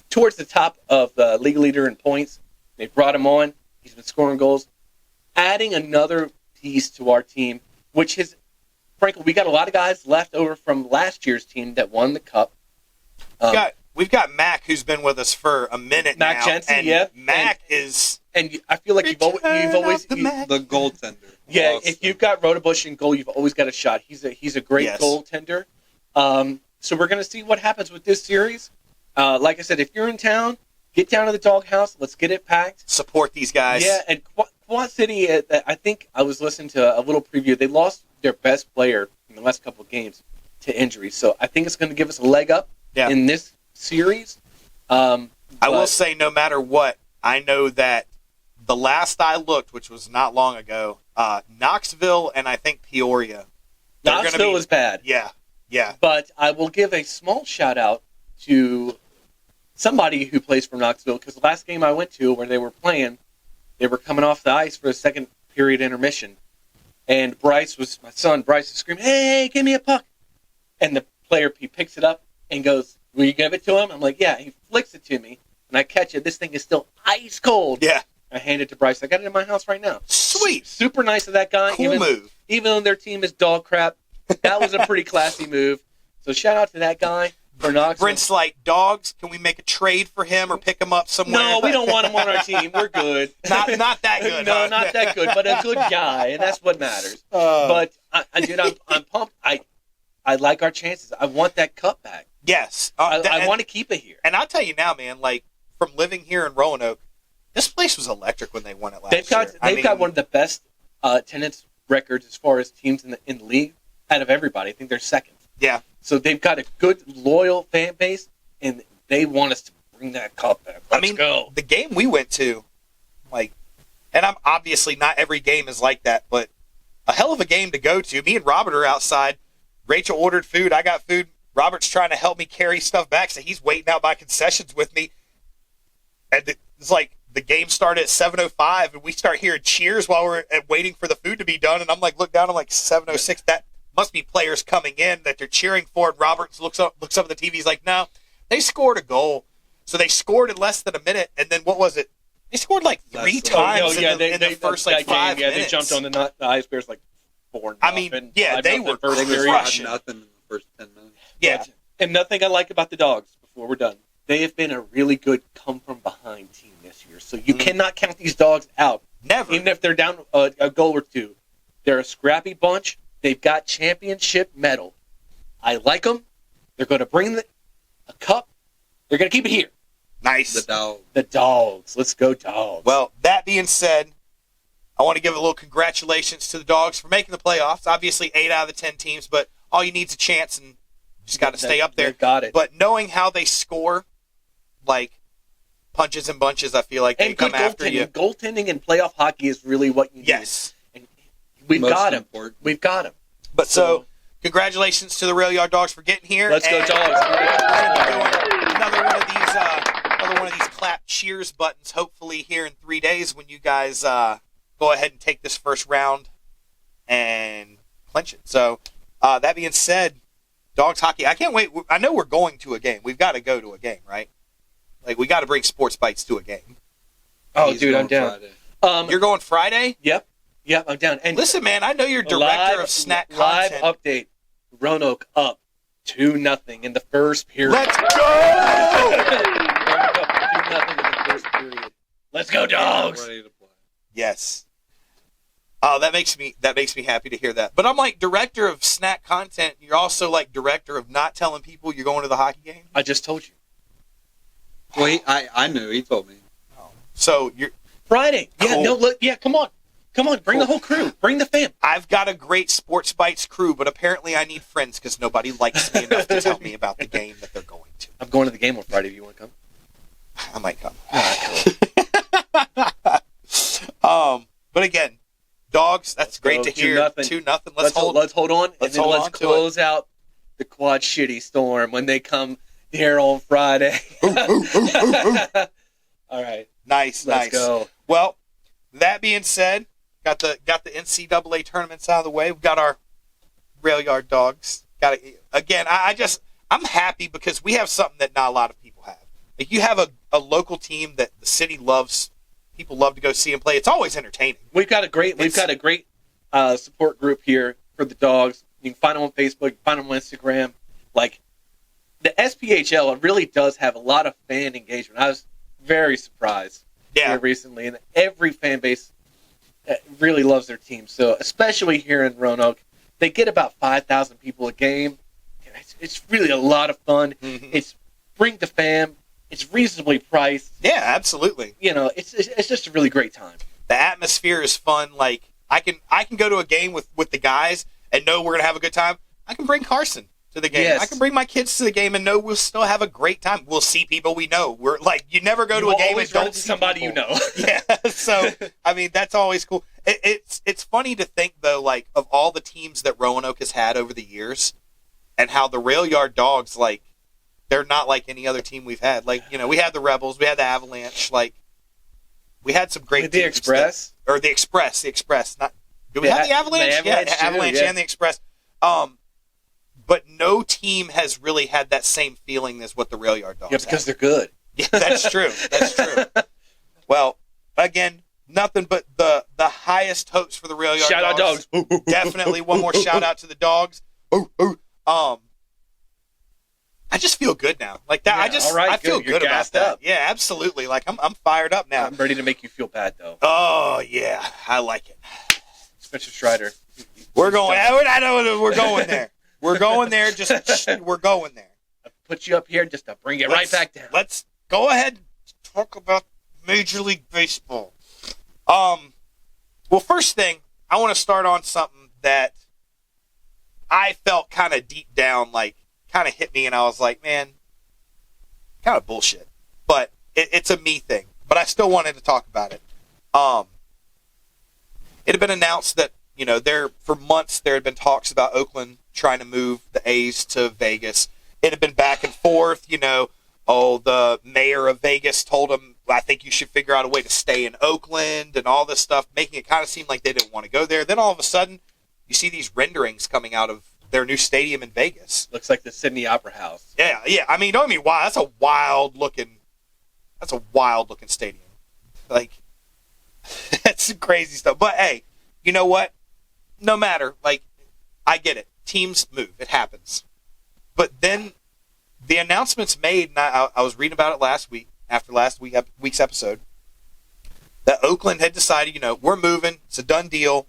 towards the top of the league leader in points. They brought him on. He's been scoring goals. Adding another piece to our team, which is, frankly, we got a lot of guys left over from last year's team that won the Cup. We've got Mac, who's been with us for a minute now. Mac Jensen, and yeah. Mac is... And I feel like you've always The goaltender. Yeah, Awesome. if you've got Rotabush in goal, you've always got a shot. He's a great goaltender. So we're going to see what happens with this series. Like I said, if you're in town, get down to the Doghouse. Let's get it packed. Support these guys. Yeah, and Quad City, I think I was listening to a little preview. They lost their best player in the last couple of games to injury. So I think it's going to give us a leg up in this series. I will say, no matter what, I know that the last I looked, which was not long ago, Knoxville and I think Peoria. Knoxville is bad. Yeah. But I will give a small shout-out to somebody who plays for Knoxville, because the last game I went to where they were playing, they were coming off the ice for a second period intermission. And my son Bryce was screaming, hey, give me a puck. And the player, he picks it up and goes, will you give it to him? I'm like, yeah. He flicks it to me, and I catch it. This thing is still ice cold. Yeah. I hand it to Bryce. I got it in my house right now. Sweet. Super nice of that guy. Cool move. Even though their team is dog crap, that was a pretty classy move. So shout out to that guy for Knoxville. Brent's like, dogs, can we make a trade for him or pick him up somewhere? No, we don't want him on our team. We're good. Not that good. No, huh? not that good, but a good guy, and that's what matters. But dude, I'm pumped. I like our chances. I want that cup back. Yes. I want to keep it here. And I'll tell you now, man, like, from living here in Roanoke, this place was electric when they won it last year. They've got one of the best attendance records as far as teams in the league out of everybody. I think they're second. Yeah. So they've got a good, loyal fan base, and they want us to bring that cup back. Let's go. The game we went to, like, and I'm obviously not every game is like that, but a hell of a game to go to. Me and Robert are outside. Rachel ordered food. I got food. Robert's trying to help me carry stuff back, so he's waiting out by concessions with me. And it's like the game started at 7:05, and we start hearing cheers while we're waiting for the food to be done. And I'm like, look down, I'm like 7:06. That must be players coming in that they're cheering for. And Roberts looks up at the TV. He's like, no, they scored a goal. So they scored in less than a minute. And then what was it? They scored like three times in the first like 5 minutes. Yeah, they jumped on the Ice Bears like 4-0. I mean, yeah, they were crushing nothing in the first 10 minutes. Yeah. And nothing I like about the Dogs, before we're done, they have been a really good come-from-behind team this year. So you cannot count these Dogs out. Never. Even if they're down a goal or two. They're a scrappy bunch. They've got championship medal. I like them. They're going to bring a cup. They're going to keep it here. Nice. The Dogs. The Dogs. Let's go, Dogs. Well, that being said, I want to give a little congratulations to the Dogs for making the playoffs. Obviously, 8 out of the 10 teams, but all you need is a chance, and you just got to stay up there. Got it. But knowing how they score, like punches and bunches, I feel like they come after you. Goaltending in playoff hockey is really what you need. Yes. And we've got him. We've got him. But so, congratulations to the Rail Yard Dogs for getting here. Let's go, Dogs. Another one of these clap cheers buttons, hopefully here in 3 days when you guys go ahead and take this first round and clinch it. So, that being said, Dogs hockey, I can't wait. I know we're going to a game. We've got to go to a game, right? Like, we got to bring SportsBites to a game. Oh, dude, I'm down. You're going Friday? Yep, I'm down. And listen, man, I know you're director of snack content. Live update. Roanoke up 2-0 in the first period. Let's go! Roanoke up 2-0 in the first period. Let's go, Dogs! Ready to play. Yes. Oh, that makes me happy to hear that. But I'm like director of snack content. You're also like director of not telling people you're going to the hockey game. I just told you. Well, I knew. He told me. So you're Friday. Yeah, cool. no, look, yeah, come on. Bring the whole crew. Bring the fam. I've got a great SportsBites crew, but apparently I need friends because nobody likes me enough to tell me about the game that they're going to. I'm going to the game on Friday if you want to come. I might come. All right, cool. But again, Dogs, that's great to hear. 2-0. 2-0. Let's hold on, let's and then hold let's on to close out the Quad Shitty Storm when they come here on Friday. All right. Nice. Let's go. Well, that being said, got the NCAA tournaments out of the way. We've got our Rail Yard Dogs. I'm happy because we have something that not a lot of people have. If you have a local team that the city loves, people love to go see and play. It's always entertaining. We've got a great support group here for the Dogs. You can find them on Facebook, find them on Instagram. Like the SPHL, it really does have a lot of fan engagement. I was very surprised here recently, and every fan base really loves their team. So especially here in Roanoke, they get about 5,000 people a game. It's really a lot of fun. Mm-hmm. It's bring the fam. It's reasonably priced. Yeah, absolutely. You know, it's just a really great time. The atmosphere is fun. Like I can go to a game with the guys and know we're gonna have a good time. I can bring Carson to the game. Yes. I can bring my kids to the game and know we'll still have a great time. We'll see people we know. We're like, you never go to a game and don't see somebody people. you know. Yeah. So I mean, that's always cool. It's funny to think though, like of all the teams that Roanoke has had over the years, and how the Rail Yard Dogs, like, they're not like any other team we've had. Like, you know, we had the Rebels, we had the Avalanche, like, we had some great teams. The Express? The Express. Not, do we have the Avalanche? The Avalanche, the Avalanche and the Express. But no team has really had that same feeling as what the Rail Yard Dogs Yeah, because have. they're good. Yeah, that's true. That's true. Well, again, nothing but the highest hopes for the Rail Yard Shout out Dogs. Definitely one more shout out to the Dogs. I just feel good now. Like that. Yeah, I feel You're good about gassed that. up. Yeah, absolutely. Like I'm fired up now. I'm ready to make you feel bad, though. Oh yeah, I like it. Spencer Strider. We're going. I know we're going there. We're going there. We're going there. I put you up here just to bring it right back down. Let's go ahead and talk about Major League Baseball. Well, first thing, I want to start on something that I felt kind of deep down, like, kind of hit me, and I was like, man, kind of bullshit. But it's a me thing. But I still wanted to talk about it. It had been announced that, you know, for months there had been talks about Oakland trying to move the A's to Vegas. It had been back and forth, you know. Oh, the mayor of Vegas told him, I think you should figure out a way to stay in Oakland and all this stuff, making it kind of seem like they didn't want to go there. Then all of a sudden, you see these renderings coming out of their new stadium in Vegas. Looks like the Sydney Opera House. Yeah. I mean, don't get me wrong. That's a wild looking stadium. Like, that's some crazy stuff. But hey, you know what? No matter. Like, I get it. Teams move. It happens. But then the announcement's made, and I was reading about it last week, after last week's episode, that Oakland had decided, you know, we're moving. It's a done deal.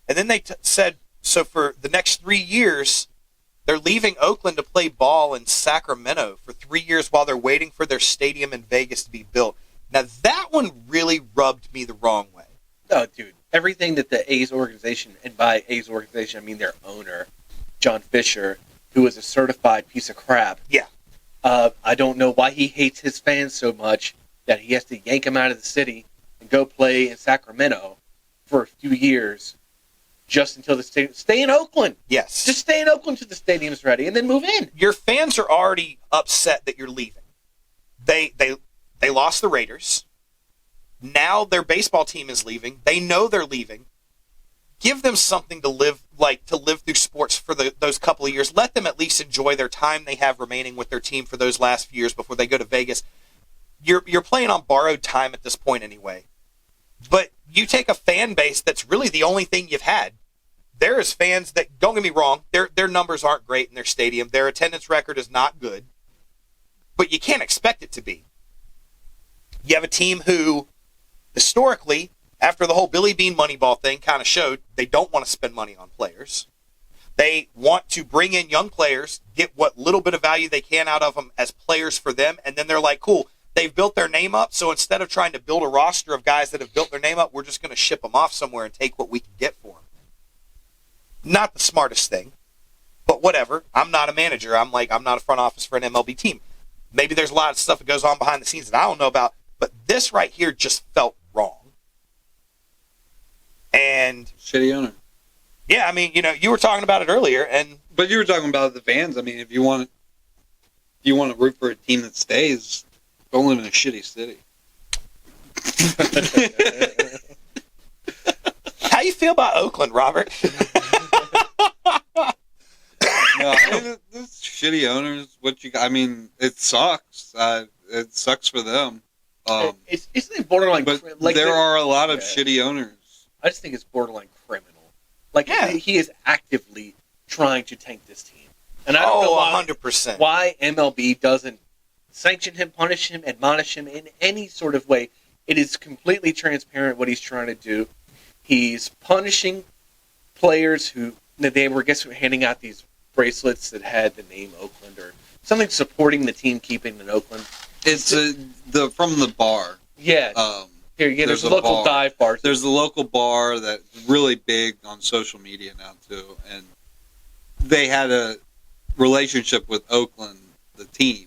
And then they said, so for the next 3 years, they're leaving Oakland to play ball in Sacramento for 3 years while they're waiting for their stadium in Vegas to be built. Now, that one really rubbed me the wrong way. Oh, dude. everything that the A's organization, and by A's organization I mean their owner, John Fisher, who is a certified piece of crap. Yeah. I don't know why he hates his fans so much that he has to yank them out of the city and go play in Sacramento for a few years just until the stadium. Stay in Oakland. Yes. Just stay in Oakland till the stadium's ready and then move in. Your fans are already upset that you're leaving. They lost the Raiders. Now their baseball team is leaving. They know they're leaving. Give them something to live through sports for those couple of years. Let them at least enjoy their time they have remaining with their team for those last few years before they go to Vegas. You're playing on borrowed time at this point anyway. But you take a fan base that's really the only thing you've had. There is fans that, don't get me wrong, their numbers aren't great in their stadium. Their attendance record is not good. But you can't expect it to be. You have a team who, historically, after the whole Billy Bean Moneyball thing kind of showed, they don't want to spend money on players. They want to bring in young players, get what little bit of value they can out of them as players for them, and then they're like, cool, they've built their name up, so instead of trying to build a roster of guys that have built their name up, we're just going to ship them off somewhere and take what we can get for them. Not the smartest thing, but whatever. I'm not a manager. I'm not a front office for an MLB team. Maybe there's a lot of stuff that goes on behind the scenes that I don't know about, but this right here just felt wrong. And shitty owner. Yeah, I mean, you were talking about it earlier, but you were talking about the fans. I mean, if you want to root for a team that stays, go live in a shitty city. How you feel about Oakland, Robert? No, I mean, this shitty owners. I mean, it sucks. It sucks for them. It's borderline. But there are a lot of shitty owners. I just think it's borderline criminal. Like, he is actively trying to tank this team. And I don't know 100%. Why MLB doesn't sanction him, punish him, admonish him in any sort of way. It is completely transparent what he's trying to do. He's punishing players who they were handing out these bracelets that had the name Oakland or something supporting the team keeping in Oakland. It's from the bar. Yeah. There's a local dive bar. There's a local bar that's really big on social media now too, and they had a relationship with Oakland, the team.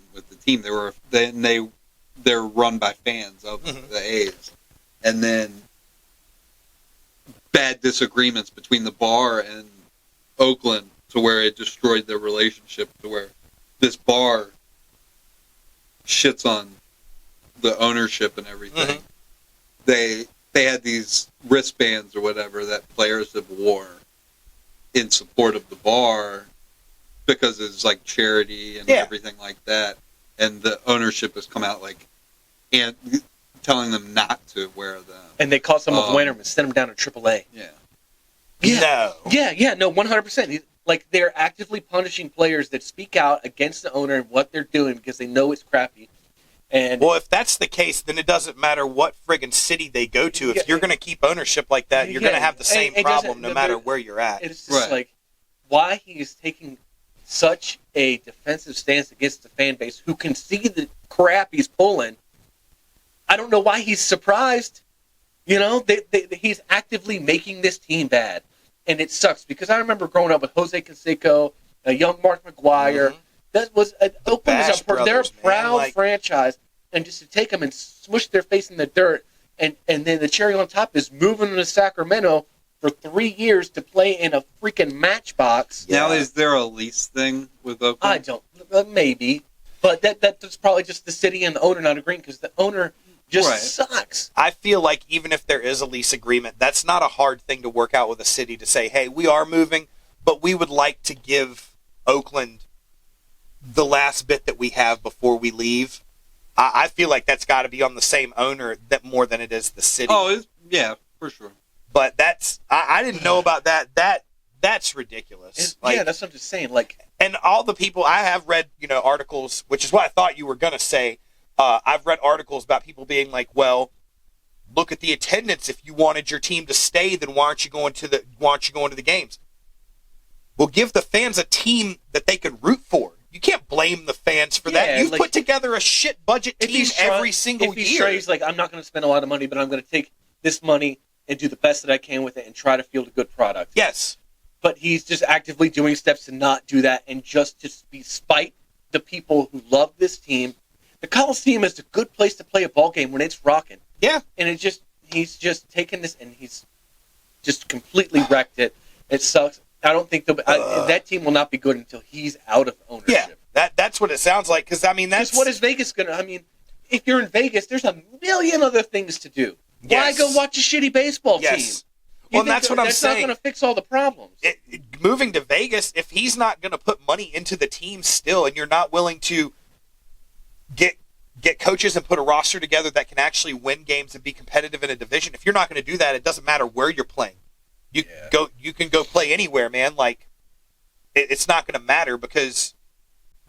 They're run by fans of the A's, and then bad disagreements between the bar and Oakland to where it destroyed their relationship. To where this bar shits on the ownership and everything. They had these wristbands or whatever that players have wore in support of the bar because it's like charity and everything like that. And the ownership has come out and telling them not to wear them. And they caught some of Winterman and sent them down to AAA. Yeah. No. Yeah, no, 100%. Like, they're actively punishing players that speak out against the owner and what they're doing because they know it's crappy. And well, if that's the case, then it doesn't matter what friggin' city they go to. If you're going to keep ownership like that, you're going to have the same problem no matter where you're at. It's just like why he is taking such a defensive stance against the fan base who can see the crap he's pulling. I don't know why he's surprised. He's actively making this team bad. And it sucks because I remember growing up with Jose Canseco, a young Mark McGuire. That was Oakland was they're a proud franchise, and just to take them and smush their face in the dirt, and then the cherry on top is moving to Sacramento for 3 years to play in a freaking matchbox. Now, is there a lease thing with Oakland? I don't, maybe, but that's probably just the city and the owner not agreeing because the owner just sucks. I feel like even if there is a lease agreement, that's not a hard thing to work out with a city to say, hey, we are moving, but we would like to give Oakland the last bit that we have before we leave. I feel like that's got to be on the same owner that more than it is the city. Oh, yeah, for sure. But that's I didn't know about that. That's ridiculous. That's what I'm just saying. And all the people I have read, articles, which is what I thought you were gonna say. I've read articles about people being like, well, look at the attendance. If you wanted your team to stay, then why aren't you going to the games? Well, give the fans a team that they can root for. You can't blame the fans for that. You've put together a shit budget team every single year. He's like, I'm not going to spend a lot of money, but I'm going to take this money and do the best that I can with it and try to field a good product. Yes. But he's just actively doing steps to not do that and just to be spite the people who love this team. The Coliseum is a good place to play a ball game when it's rocking. Yeah. And he's just taken this and he's just completely wrecked it. It sucks. I don't think that team will not be good until he's out of ownership. Yeah, that's what it sounds like. Because, I mean, that's... Just what is Vegas going to... I mean, if you're in Vegas, there's a million other things to do. Yes. Why go watch a shitty baseball team? Well, that's what I'm saying. That's not going to fix all the problems. Moving to Vegas, if he's not going to put money into the team still, and you're not willing to get coaches and put a roster together that can actually win games and be competitive in a division, if you're not going to do that, it doesn't matter where you're playing. You can go play anywhere, man. Like, it's not going to matter because,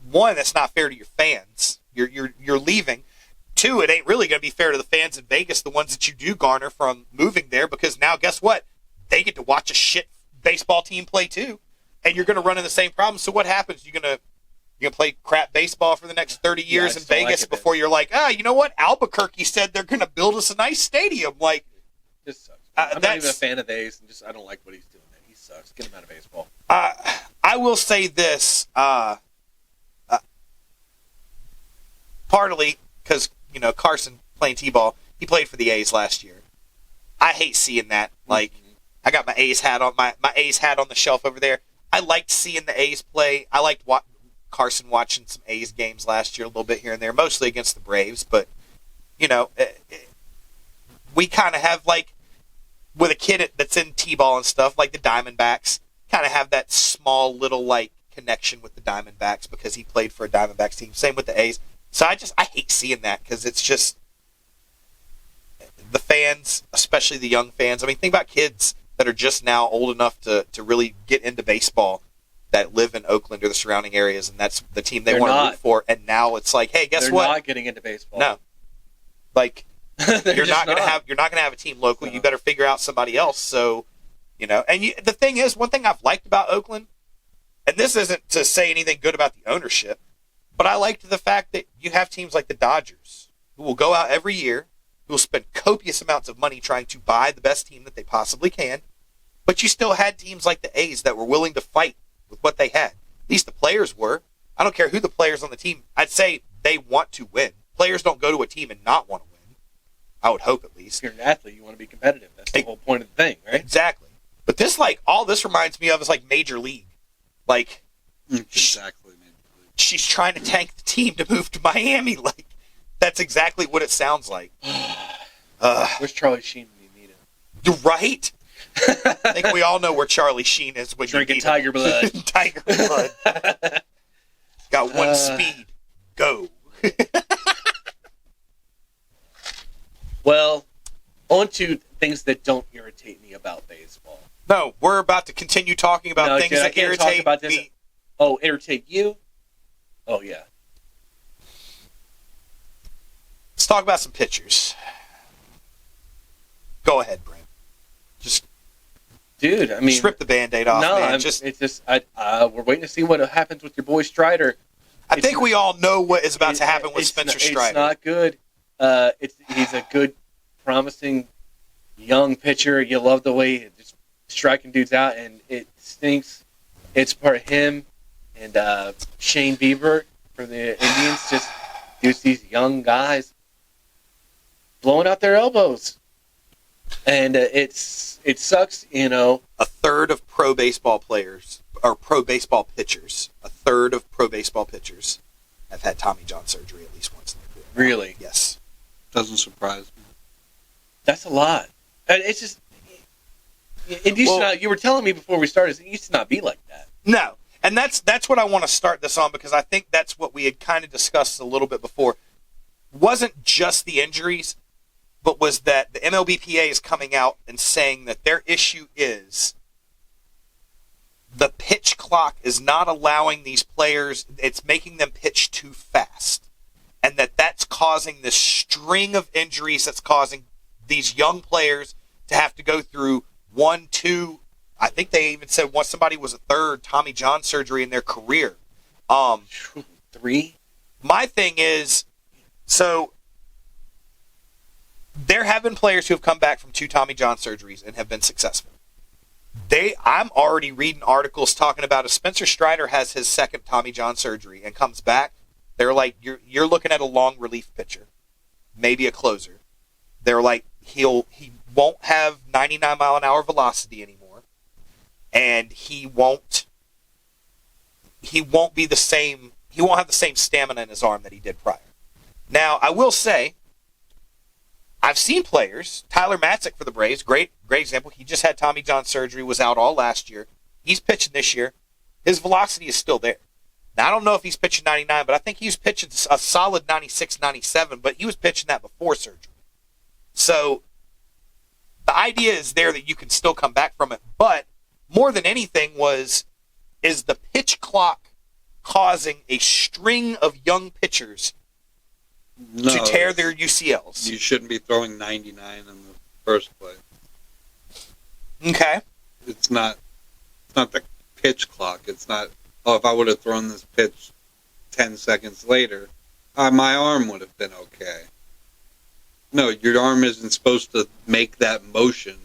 one, that's not fair to your fans. You're leaving. Two, it ain't really going to be fair to the fans in Vegas, the ones that you do garner from moving there, because now, guess what? They get to watch a shit baseball team play too, and you're going to run into the same problem. So what happens? You're going to play crap baseball for the next 30 years in Vegas before you're like, you know what? Albuquerque said they're going to build us a nice stadium. Like, this sucks. I'm not even a fan of the A's, and I don't like what he's doing. He sucks. Get him out of baseball. I will say this, partly because, you know, Carson playing T-ball, he played for the A's last year. I hate seeing that. Like, I got my A's hat on my A's hat on the shelf over there. I liked seeing the A's play. I liked Carson watching some A's games last year, a little bit here and there, mostly against the Braves. But, you know, we kind of have, like, with a kid that's in T-ball and stuff, like the Diamondbacks, kind of have that small little, like, connection with the Diamondbacks because he played for a Diamondbacks team. Same with the A's. So I hate seeing that because it's just the fans, especially the young fans. I mean, think about kids that are just now old enough to really get into baseball that live in Oakland or the surrounding areas, and that's the team they want to root for. And now it's like, hey, guess what? They're not getting into baseball. No, like you're not going to have a team local. No. You better figure out somebody else. So, you know, and the thing is, one thing I've liked about Oakland, and this isn't to say anything good about the ownership, but I liked the fact that you have teams like the Dodgers who will go out every year, who will spend copious amounts of money trying to buy the best team that they possibly can, but you still had teams like the A's that were willing to fight with what they had. At least the players were. I don't care who the players on the team, I'd say they want to win. Players don't go to a team and not want to win. I would hope, at least. If you're an athlete, you want to be competitive. That's the whole point of the thing, right? Exactly. But this, like, all this reminds me of is like Major League. Like, exactly. She's trying to tank the team to move to Miami. Like, that's exactly what it sounds like. Where's Charlie Sheen when you need him? You're right. I think we all know where Charlie Sheen is when drinking you need Tiger blood. Tiger blood. Got one speed. Go. Well, on to things that don't irritate me about baseball. No, we're about to continue talking about things that irritate me. Oh, irritate you? Oh, yeah. Let's talk about some pitchers. Go ahead, Brent. Dude, I mean, just rip the Band-Aid off, man. We're waiting to see what happens with your boy Strider. I think we all know what is about to happen with Spencer Strider. It's not good. He's a good, promising young pitcher. You love the way he's just striking dudes out, and it stinks. It's part of him and Shane Bieber for the Indians. Just these young guys blowing out their elbows, and it sucks. You know, a third of pro baseball players or pro baseball pitchers. A third of pro baseball pitchers have had Tommy John surgery at least once in their career. Really? Yes. Doesn't surprise me. That's a lot. It's just. You were telling me before we started, it used to not be like that. No. And that's what I want to start this on, because I think that's what we had kind of discussed a little bit before. Wasn't just the injuries, but was that the MLBPA is coming out and saying that their issue is the pitch clock is not allowing these players, it's making them pitch too fast. And that's causing this string of injuries that's causing these young players to have to go through 1, 2, I think they even said once somebody was a third Tommy John surgery in their career. 3? My thing is, so there have been players who have come back from 2 Tommy John surgeries and have been successful. I'm already reading articles talking about if Spencer Strider has his second Tommy John surgery and comes back, they're like, you're looking at a long relief pitcher, maybe a closer. They're like, he won't have 99-mile-an-hour velocity anymore, and he won't be the same. He won't have the same stamina in his arm that he did prior. Now, I will say, I've seen players, Tyler Matzik for the Braves, great example. He just had Tommy John surgery, was out all last year. He's pitching this year. His velocity is still there. Now, I don't know if he's pitching 99, but I think he was pitching a solid 96, 97, but he was pitching that before surgery. So, the idea is there that you can still come back from it, but more than anything is the pitch clock causing a string of young pitchers to tear their UCLs. You shouldn't be throwing 99 in the first place. Okay. It's not the pitch clock. It's not, if I would have thrown this pitch 10 seconds later, my arm would have been okay. No, your arm isn't supposed to make that motion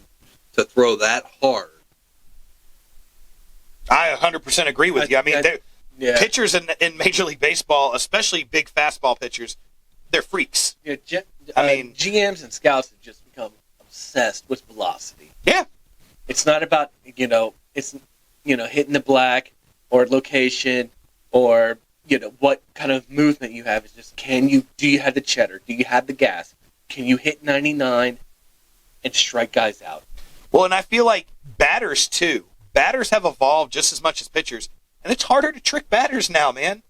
to throw that hard. I 100% agree with you. I mean, pitchers in Major League Baseball, especially big fastball pitchers, they're freaks. Yeah, GMs and scouts have just become obsessed with velocity. Yeah. It's not about, hitting the black or location or, what kind of movement you have. It's just, do you have the cheddar? Do you have the gas? Can you hit 99 and strike guys out? Well, and I feel like batters, too. Batters have evolved just as much as pitchers. And it's harder to trick batters now, man.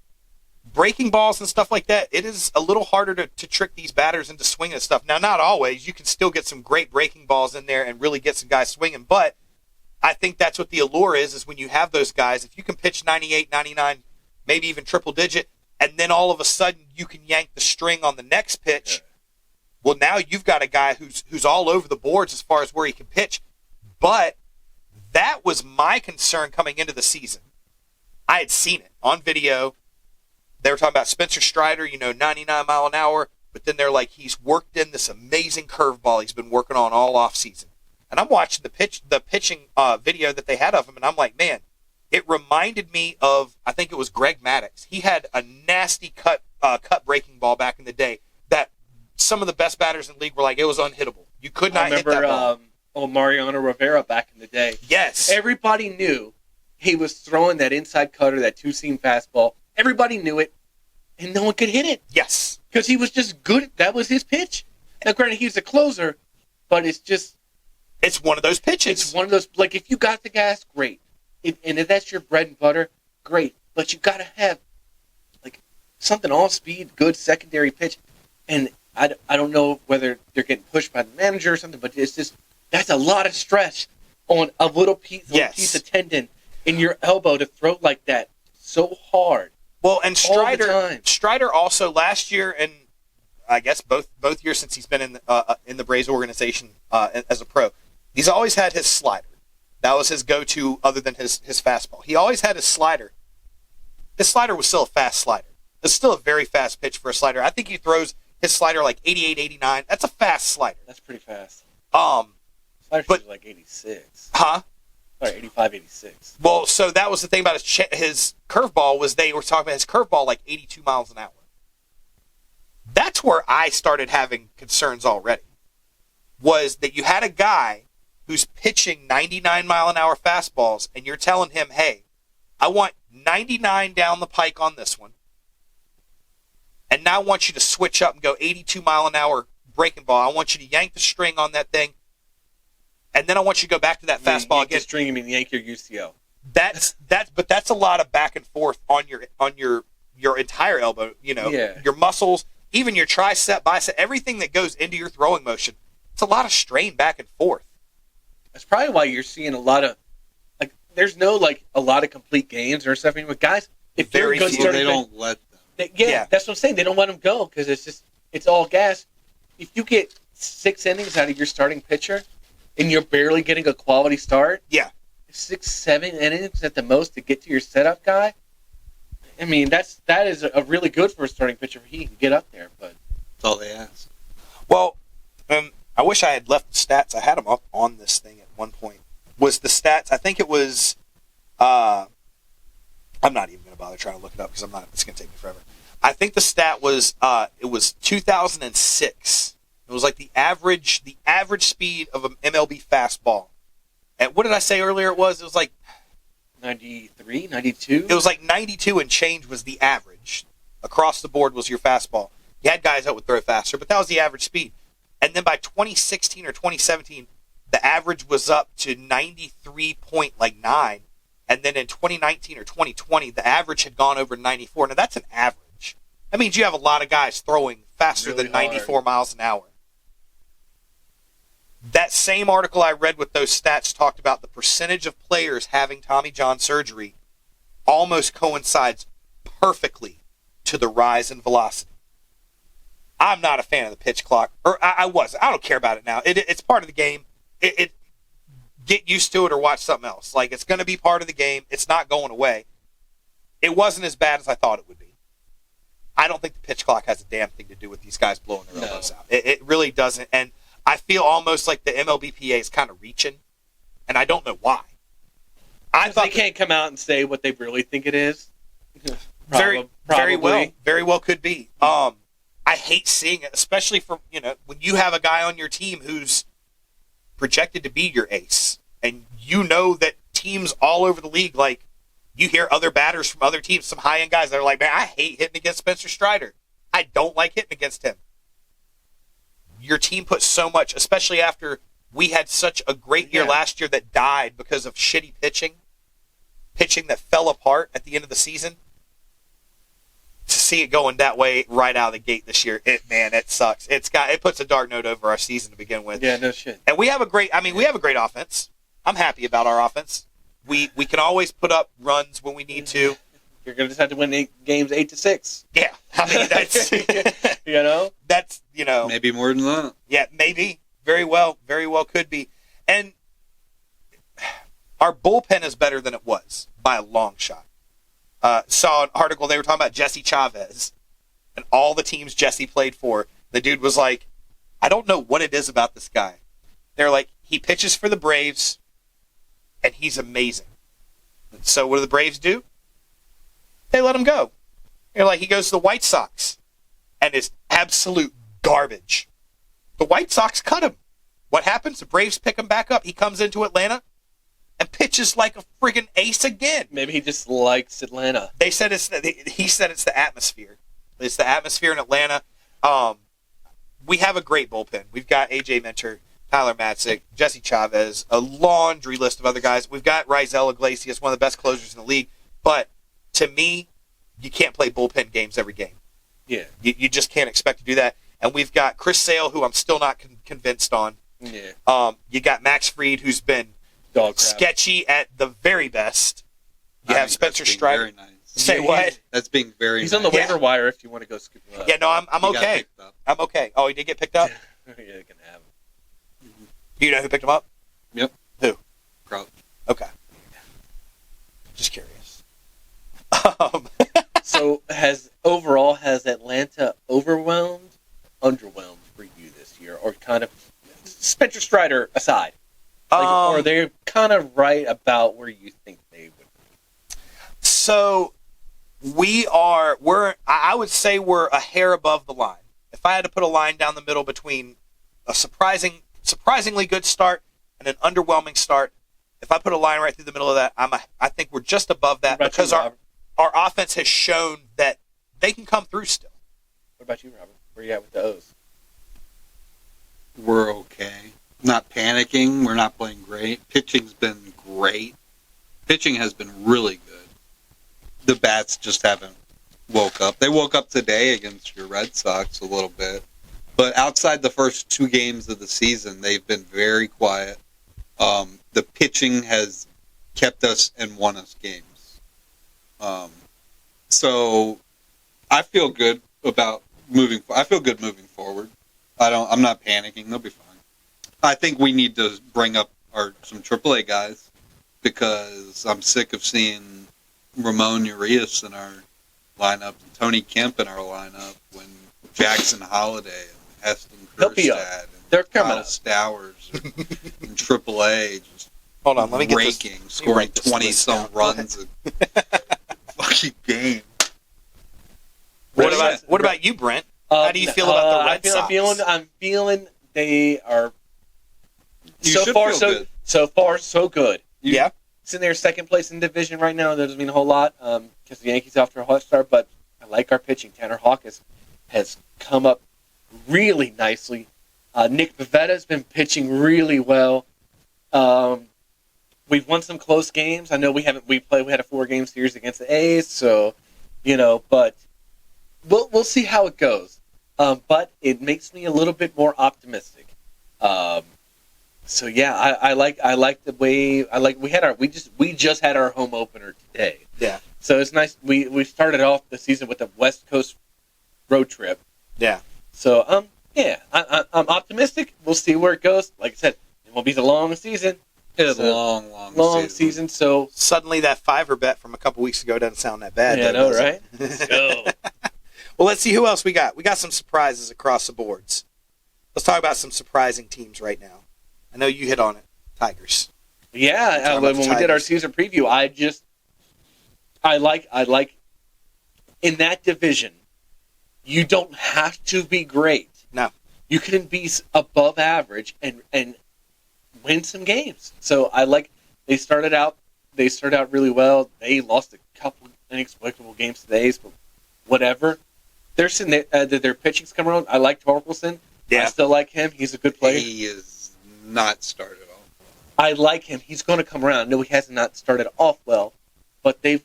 Breaking balls and stuff like that, it is a little harder to trick these batters into swinging and stuff. Now, not always. You can still get some great breaking balls in there and really get some guys swinging. But I think that's what the allure is when you have those guys. If you can pitch 98, 99, maybe even triple digit, and then all of a sudden you can yank the string on the next pitch, well, now you've got a guy who's all over the boards as far as where he can pitch. But that was my concern coming into the season. I had seen it on video. They were talking about Spencer Strider, 99 mile an hour, but then they're like, he's worked in this amazing curveball he's been working on all off season. And I'm watching the pitching video that they had of him, and I'm like, man, it reminded me of, I think it was Greg Maddux. He had a nasty cut breaking ball back in the day that some of the best batters in the league were like, it was unhittable. You could not hit that ball. Mariano Rivera back in the day. Yes. Everybody knew he was throwing that inside cutter, that two-seam fastball. Everybody knew it, and no one could hit it. Yes. Because he was just good. That was his pitch. Now, granted, he's a closer, but it's just... It's one of those pitches. It's one of those... Like, if you got the gas, great. And if that's your bread and butter, great. But you got to have, something off-speed, good secondary pitch. And I don't know whether they're getting pushed by the manager or something, but it's just... That's a lot of stress on a little piece of tendon in your elbow to throw like that so hard. Well, and Strider also last year, and I guess both years since he's been in the Braves organization as a pro, he's always had his slider. That was his go-to other than his fastball. He always had his slider. His slider was still a fast slider. It's still a very fast pitch for a slider. I think he throws his slider like 88, 89. That's a fast slider. That's pretty fast. But like 86. Huh? Sorry, 85, 86. Well, so that was the thing about his curveball was they were talking about his curveball like 82 miles an hour. That's where I started having concerns already. Was that you had a guy who's pitching 99 mile an hour fastballs, and you're telling him, hey, I want 99 down the pike on this one, and now I want you to switch up and go 82 mile an hour breaking ball. I want you to yank the string on that thing. And then I want you to go back to that fastball again. String, you mean yank your UCO? But that's a lot of back and forth on your entire elbow. Your muscles, even your tricep, bicep, everything that goes into your throwing motion. It's a lot of strain back and forth. That's probably why you're seeing a lot of there's no a lot of complete games or stuff. But guys, if they're good, they don't let them. That's what I'm saying. They don't let them go because it's all gas. If you get 6 innings out of your starting pitcher, and you're barely getting a quality start? Yeah. 6, 7 innings at the most to get to your setup guy? I mean, that is a really good for a starting pitcher if he can get up there. But that's all they ask. Well, I wish I had left the stats. I had them up on this thing at one point. Was the stats? I think it was. I'm not even going to bother trying to look it up because it's going to take me forever. I think the stat was it was 2006. It was like the average speed of an MLB fastball. And what did I say earlier? It was like 93, 92? It was like 92 and change was the average. Across the board was your fastball. You had guys that would throw faster, but that was the average speed. And then by 2016 or 2017, the average was up to 93.9. And then in 2019 or 2020, the average had gone over 94. Now, that's an average. That means you have a lot of guys throwing faster really than 94 miles an hour. That same article I read with those stats talked about the percentage of players having Tommy John surgery almost coincides perfectly to the rise in velocity. I'm not a fan of the pitch clock. Or I was. I don't care about it now. It's part of the game. Get used to it or watch something else. Like, it's going to be part of the game. It's not going away. It wasn't as bad as I thought it would be. I don't think the pitch clock has a damn thing to do with these guys blowing their elbows out. It really doesn't. And I feel almost like the MLBPA is kind of reaching, and I don't know why. I thought they can't come out and say what they really think it is. Very well could be. I hate seeing it, especially for when you have a guy on your team who's projected to be your ace, and you know that teams all over the league, like, you hear other batters from other teams, some high-end guys that are like, man, I hate hitting against Spencer Strider. I don't like hitting against him. Your team puts so much, especially after we had such a great year last year that died because of shitty pitching that fell apart at the end of the season. To see it going that way right out of the gate this year, it sucks. It puts a dark note over our season to begin with. Yeah, no shit. And we have a great offense. I'm happy about our offense. We can always put up runs when we need to. You're going to just have to win games 8-6. Yeah, I mean that's that's maybe more than that. Yeah, maybe very well could be. And our bullpen is better than it was by a long shot. Saw an article, they were talking about Jesse Chavez and all the teams Jesse played for. The dude was like, I don't know what it is about this guy. They're like, he pitches for the Braves, and he's amazing. And so what do the Braves do? They let him go. They're like, he goes to the White Sox and is absolute garbage. The White Sox cut him. What happens? The Braves pick him back up. He comes into Atlanta and pitches like a friggin' ace again. Maybe he just likes Atlanta. He said it's the atmosphere. It's the atmosphere in Atlanta. We have a great bullpen. We've got A.J. Minter, Tyler Matzik, Jesse Chavez, a laundry list of other guys. We've got Raisel Iglesias, one of the best closers in the league. But to me, you can't play bullpen games every game. Yeah. You just can't expect to do that. And we've got Chris Sale, who I'm still not convinced on. Yeah. You got Max Fried, who's been sketchy at the very best. You have Spencer Strider. Very nice. Say what? That's being very He's nice. on the waiver wire if you want to go scoop him up. Yeah, no, I'm okay. I'm okay. Oh, he did get picked up? Yeah, you can have him. Do you know who picked him up? Yep. Who? Crouch. Okay. Just curious. So has Atlanta underwhelmed for you this year, or kind of Spencer Strider aside? Or they're kind of right about where you think they would be? So I would say we're a hair above the line. If I had to put a line down the middle between a surprisingly good start and an underwhelming start, if I put a line right through the middle of that, I think we're just above that because our offense has shown that they can come through still. What about you, Robert? Where you at with the O's? We're okay. Not panicking. We're not playing great. Pitching's been great. Pitching has been really good. The bats just haven't woke up. They woke up today against your Red Sox a little bit. But outside the first 2 games of the season, they've been very quiet. The pitching has kept us and won us games. So I feel good about moving forward. I'm not panicking. They'll be fine. I think we need to bring up some AAA guys because I'm sick of seeing Ramon Urias in our lineup and Tony Kemp in our lineup when Jackson Holiday and Heston Kjerstad. They're coming Kyle up. Stowers in AAA, just Hold on, let me get raking, this. scoring Let me write this 20-some down. runs a fucking game. What about you, Brent? How do you feel about the Red Sox? I'm feeling they are. You so should far, feel so good. so far, so good. Yeah. It's in their second place in the division right now. That doesn't mean a whole lot because the Yankees off to a hot start. But I like our pitching. Tanner Houck has come up really nicely. Nick Pavetta's been pitching really well. We've won some close games. I know we had a 4-game series against the A's, so but we'll see how it goes. But it makes me a little bit more optimistic. So yeah, I like the way we just had our home opener today. Yeah. So it's nice. We started off the season with a West Coast road trip. Yeah. So yeah, I'm optimistic. We'll see where it goes. Like I said, it won't be the long season. It's a long season. So Suddenly that fiver bet from a couple weeks ago doesn't sound that bad. yeah, I though, know, does it? right? Let's go. Well, let's see who else we got. We got some surprises across the boards. Let's talk about some surprising teams right now. I know you hit on it. Tigers. Yeah, when we did our season preview, I like in that division, you don't have to be great. No. You can be above average and win some games. So I like they started out really well. They lost a couple inexplicable games to the A's, but whatever. They're sitting there, their pitching's coming around. I like Torkelson. Yeah. I still like him. He's a good player. He is not started off. I like him. He's going to come around. No, he has not started off well, but they've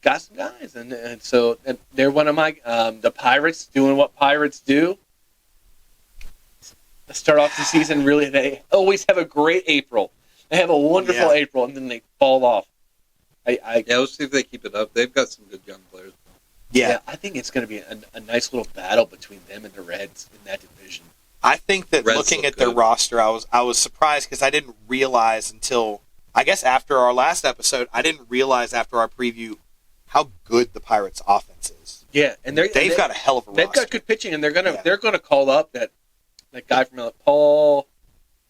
got some guys, and so they're one of my the Pirates doing what Pirates do. Start off the season really. They always have a great April. They have a wonderful April, and then they fall off. Yeah, we'll see if they keep it up. They've got some good young players. Yeah. I think it's going to be a nice little battle between them and the Reds in that division. I think that Reds looking look at their good. roster, I was surprised because I didn't realize until I guess after our last episode, I didn't realize after our preview how good the Pirates' offense is. Yeah, and they've got a hell of a They've roster. got good pitching, and they're gonna call up that guy from Paul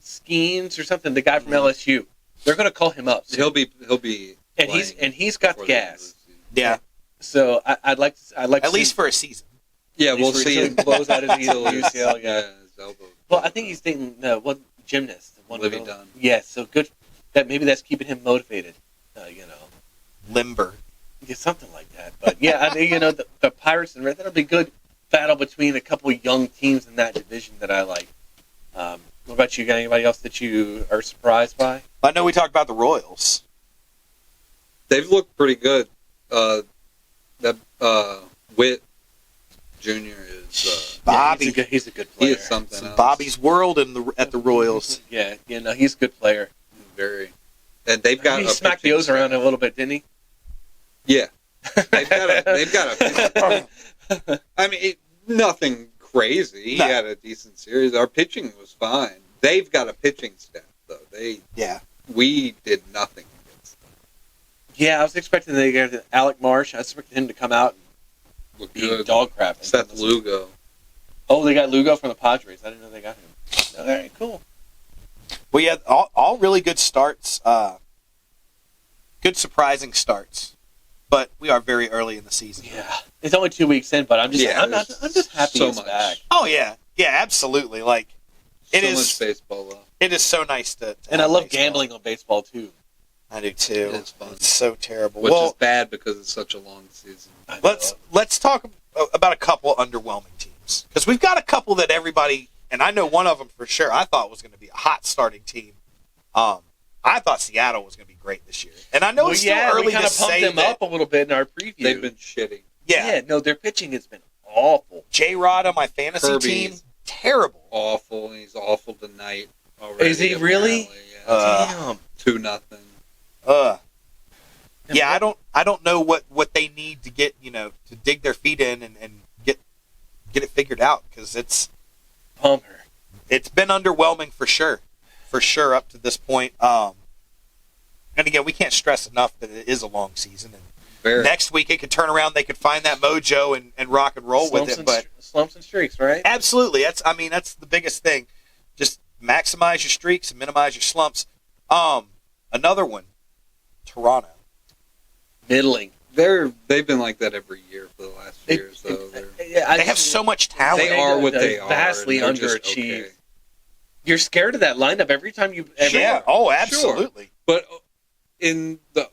Skeens or something. The guy from LSU. They're gonna call him up. So, He'll be and he's got before the end of gas. the season. Yeah, So I'd like at least for a season. Yeah, At we'll least see. until he blows out his UCL. Yeah. his elbow. Well, I think he's dating one gymnast. Livy Dunn. Yeah, so good. Maybe that's keeping him motivated. Limber. Yeah, something like that. But yeah, I think the Pirates and Red. That'll be a good battle between a couple of young teams in that division that I like. What about you? Got anybody else that you are surprised by? I know we talked about the Royals. They've looked pretty good. That Witt Jr. is Bobby. Yeah, he's a good he player. is something else. Bobby's world at the Royals. Yeah, he's a good player. Very, and they've got. He a smacked the pitching O's around staff. a little bit, didn't he? Yeah, they've got a. I mean, nothing crazy. No. He had a decent series. Our pitching was fine. They've got a pitching staff though. We did nothing against them. Yeah, I was expecting to get Alec Marsh. I expected him to come out and Look be good. dog crap. Seth Lugo. Oh, they got Lugo from the Padres. I didn't know they got him. All right, cool. Well, yeah, all really good starts. Good surprising starts. But we are very early in the season. Yeah, it's only 2 weeks in, but I'm just I'm just happy so he's much. back. Oh yeah, yeah, absolutely. Like it So is. much baseball left. It is so nice to And I have love baseball. gambling on baseball too. I do too. It is fun. It's so terrible. Which well, is bad because it's such a long season. I know. let's talk about a couple underwhelming teams because we've got a couple that everybody, and I know one of them for sure. I thought was going to be a hot starting team. I thought Seattle was going to be great this year, and I know it's still early we kind to of pumped say them that. up a little bit in our preview. They've been shitty. Yeah, No, their pitching has been awful. J-Rod on my fantasy Kirby's team, terrible. Awful, and he's awful tonight already. Is he really? apparently, Yeah. Damn. 2-0. Yeah, I don't know what they need to get to dig their feet in and get it figured out because it's Bummer. been underwhelming for sure up to this point. And again, we can't stress enough that it is a long season. And Very. next week it could turn around. They could find that mojo and rock and roll with it. But Slumps and streaks, right? absolutely, that's the biggest thing. Just maximize your streaks and minimize your slumps. Another one, Toronto. Middling. They've been like that every year for the last few years, though. They have so much talent. They are what they are. Vastly and they're just underachieved. okay. You're scared of that lineup every time you. Yeah. Oh, absolutely. Sure. But in the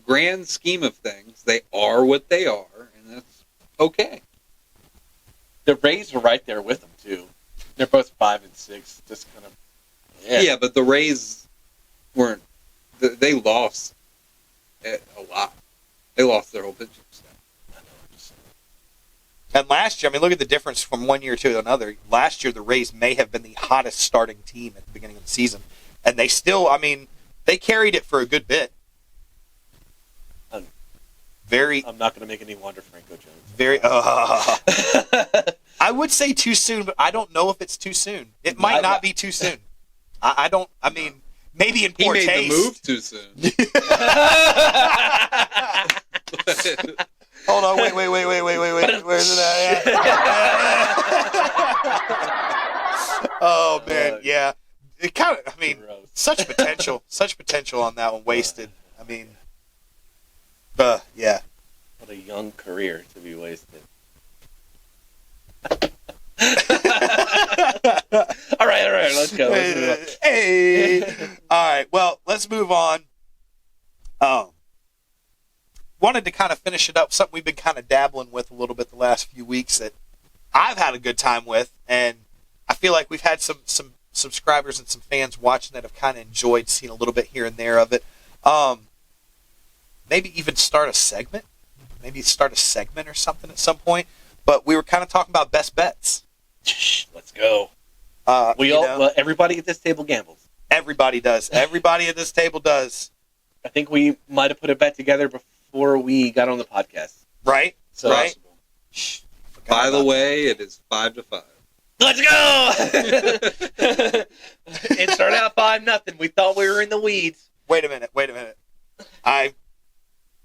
grand scheme of things, they are what they are, and that's okay. The Rays were right there with them too. They're both 5 and 6. Just kind of. Yeah, but the Rays weren't. They lost a lot. They lost their whole pitching staff. And last year, I mean, look at the difference from one year to another. Last year, the Rays may have been the hottest starting team at the beginning of the season. And they still, I mean, they carried it for a good bit. I'm not going to make any Wander Franco jokes. I would say too soon, but I don't know if it's too soon. It might not be too soon. I mean, maybe in poor taste. He made the move too soon. Hold on, wait. Where's it at? Oh, man, yeah. It kind of, I mean, such potential on that one, wasted. I mean, yeah. What a young career to be wasted. All right, let's go. Hey. All right, well, let's move on. Wanted to kind of finish it up, something we've been kind of dabbling with a little bit the last few weeks that I've had a good time with, and I feel like we've had some subscribers and some fans watching that have kind of enjoyed seeing a little bit here and there of it. Maybe even start a segment. Maybe start a segment or something at some point. But we were kind of talking about best bets. Let's go. Everybody at this table gambles. Everybody does. Everybody at this table does. I think we might have put a bet together before we got on the podcast. Right? So, right. By the way, it is 5-5. Let's go! It started out 5-0. We thought we were in the weeds. Wait a minute.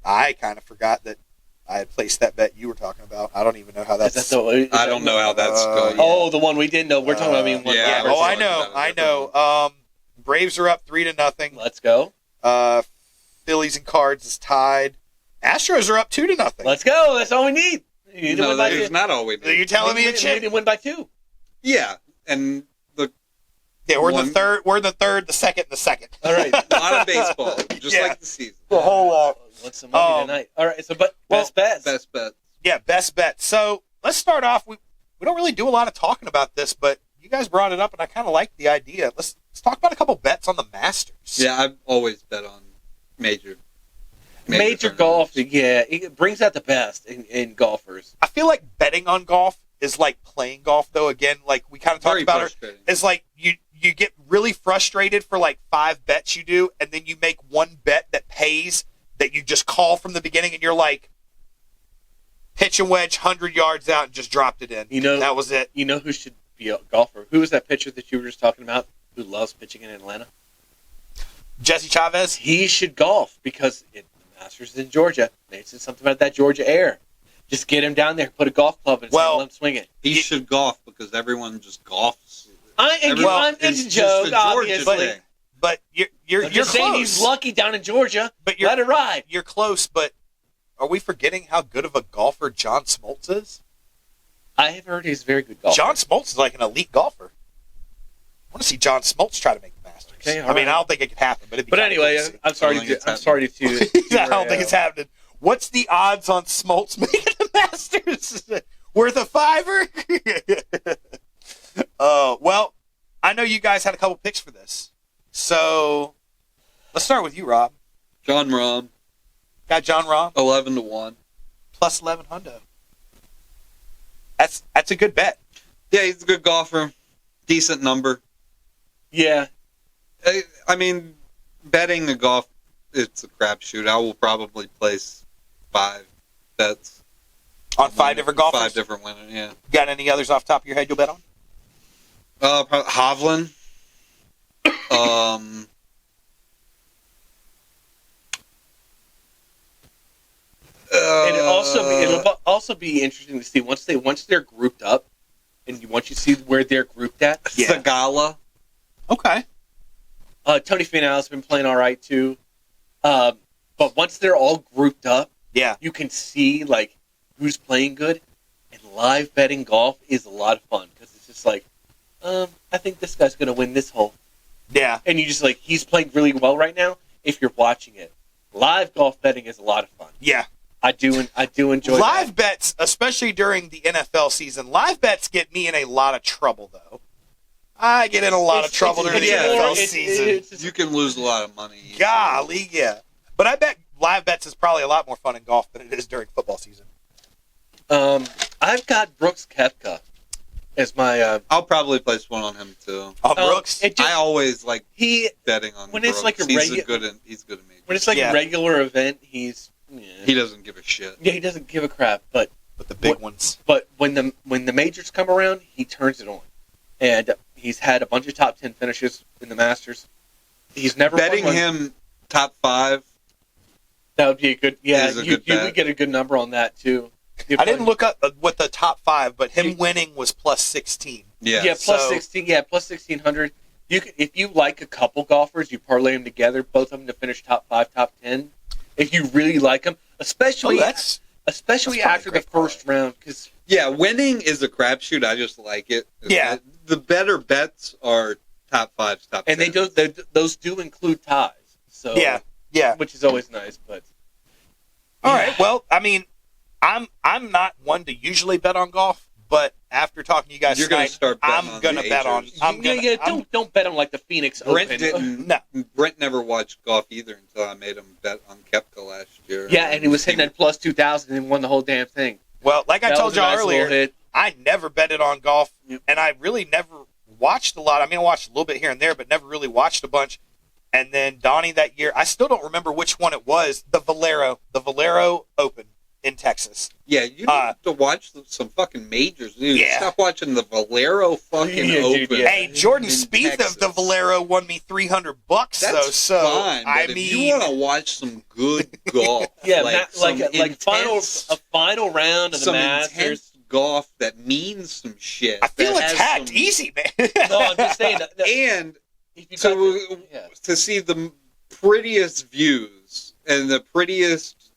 I kind of forgot that I had placed that bet you were talking about. I don't even know how that's... I don't know how that's going. Oh, the one we didn't know. We're talking about yeah. Oh, I know. Braves are up 3-0. Let's go. Phillies and Cards is tied. Astros are up 2-0. Let's go. That's all we need. No, that is not all we need. You're telling me we didn't win by 2. Yeah, and we're the third. We're the third, the second, the second. All right. A lot of baseball, just like the season. The whole lot. What's the money tonight? All right. So, best bets. Best bets. Yeah, best bets. So let's start off. We don't really do a lot of talking about this, but you guys brought it up, and I kind of like the idea. Let's talk about a couple bets on the Masters. Yeah, I've always bet on major golf. Yeah, it brings out the best in golfers. I feel like betting on golf is like playing golf, though. Again, like we kind of talked about it, it's like you get really frustrated for like 5 bets you do, and then you make one bet that pays that you just call from the beginning, and you're like, pitch and wedge 100 yards out and just dropped it in. That was it. You know who should be a golfer? Who was that pitcher that you were just talking about who loves pitching in Atlanta? Jesse Chavez. He should golf because the Masters is in Georgia. They said something about that Georgia air. Just get him down there, put a golf club and let him swing it. He should golf because everyone just golfs. It's a joke, obviously. But you're just saying he's lucky down in Georgia. But let it ride. You're close, but are we forgetting how good of a golfer John Smoltz is? I have heard he's a very good golfer. John Smoltz is like an elite golfer. I want to see John Smoltz try to make the Masters. Okay, I mean, I don't think it could happen, but it'd be anyway, cool to I'm sorry to I don't think it's happening. What's the odds on Smoltz making the Masters? Worth a $5? Well, I know you guys had a couple picks for this. So, let's start with you, Rob. John Rahm. Got John Rahm? 11-1. Plus 1100. That's a good bet. Yeah, he's a good golfer. Decent number. Yeah. I mean, betting a golf, it's a crapshoot. I will probably place 5 bets. On 5 different golfers? 5 different winners, yeah. Got any others off the top of your head you'll bet on? Probably Hovland. It'll also be interesting to see once they're grouped up, and once you see where they're grouped at. Yeah. Sagala. Okay. Tony Finau's been playing all right too. But once they're all grouped up, Yeah. you can see like who's playing good. And live betting golf is a lot of fun because it's just like, I think this guy's going to win this hole. Yeah. And you just like, he's playing really well right now if you're watching it. Live golf betting is a lot of fun. Yeah. I do enjoy live that. bets, especially during the NFL season. Live bets get me in a lot of trouble, though. I get in a lot of trouble during the NFL season. You can lose a lot of money. Golly, yeah. But I bet live bets is probably a lot more fun in golf than it is during football season. I've got Brooks Koepka as my. I'll probably place one on him too. Brooks. I always like he betting on when Brooks. it's like a he's good at majors. when it's like a regular event, he's he doesn't give a shit. Yeah, he doesn't give a crap. But the big ones. But when the majors come around, he turns it on, and he's had a bunch of top 10 finishes in the Masters. He's never betting him top 5. That would be a good. Yeah, you bet. would get a good number on that too. I didn't look up what the top 5, but him winning was plus 16. Yeah, plus 16. Yeah, plus 1600. You can, if you like a couple golfers, you parlay them together, both of them to finish top 5, top 10. If you really like them, especially that's after the first round, because winning is a crapshoot. I just like it. Yeah, the better bets are top 5s, top 10s. and those do include ties. So yeah, which is always nice. But all right. Well, I mean, I'm not one to usually bet on golf, but after talking to you guys You're going tonight, to start betting I'm on going to the bet on. majors. Don't bet on like the Phoenix Brent Open. didn't. No. Brent never watched golf either until I made him bet on Koepka last year. Yeah, and he was hitting at plus 2,000 and won the whole damn thing. Well, like I That told was a y'all nice little earlier, hit. I never betted on golf, Yep. and I really never watched a lot. I mean, I watched a little bit here and there, but never really watched a bunch. And then Donnie that year, I still don't remember which one it was. The Valero Open in Texas. Yeah, you need to watch some fucking majors, dude. Yeah. Stop watching the Valero fucking Yeah, Open. dude, yeah. Hey, Jordan in Spieth Texas. of the Valero won me $300 That's though. So fine, but I if mean, you want to watch some good golf, Yeah, like a final round of the some Masters. intense golf that means some shit. I feel that has attacked. some- Easy, man. No, I'm just saying. And If you to see the prettiest views and the prettiest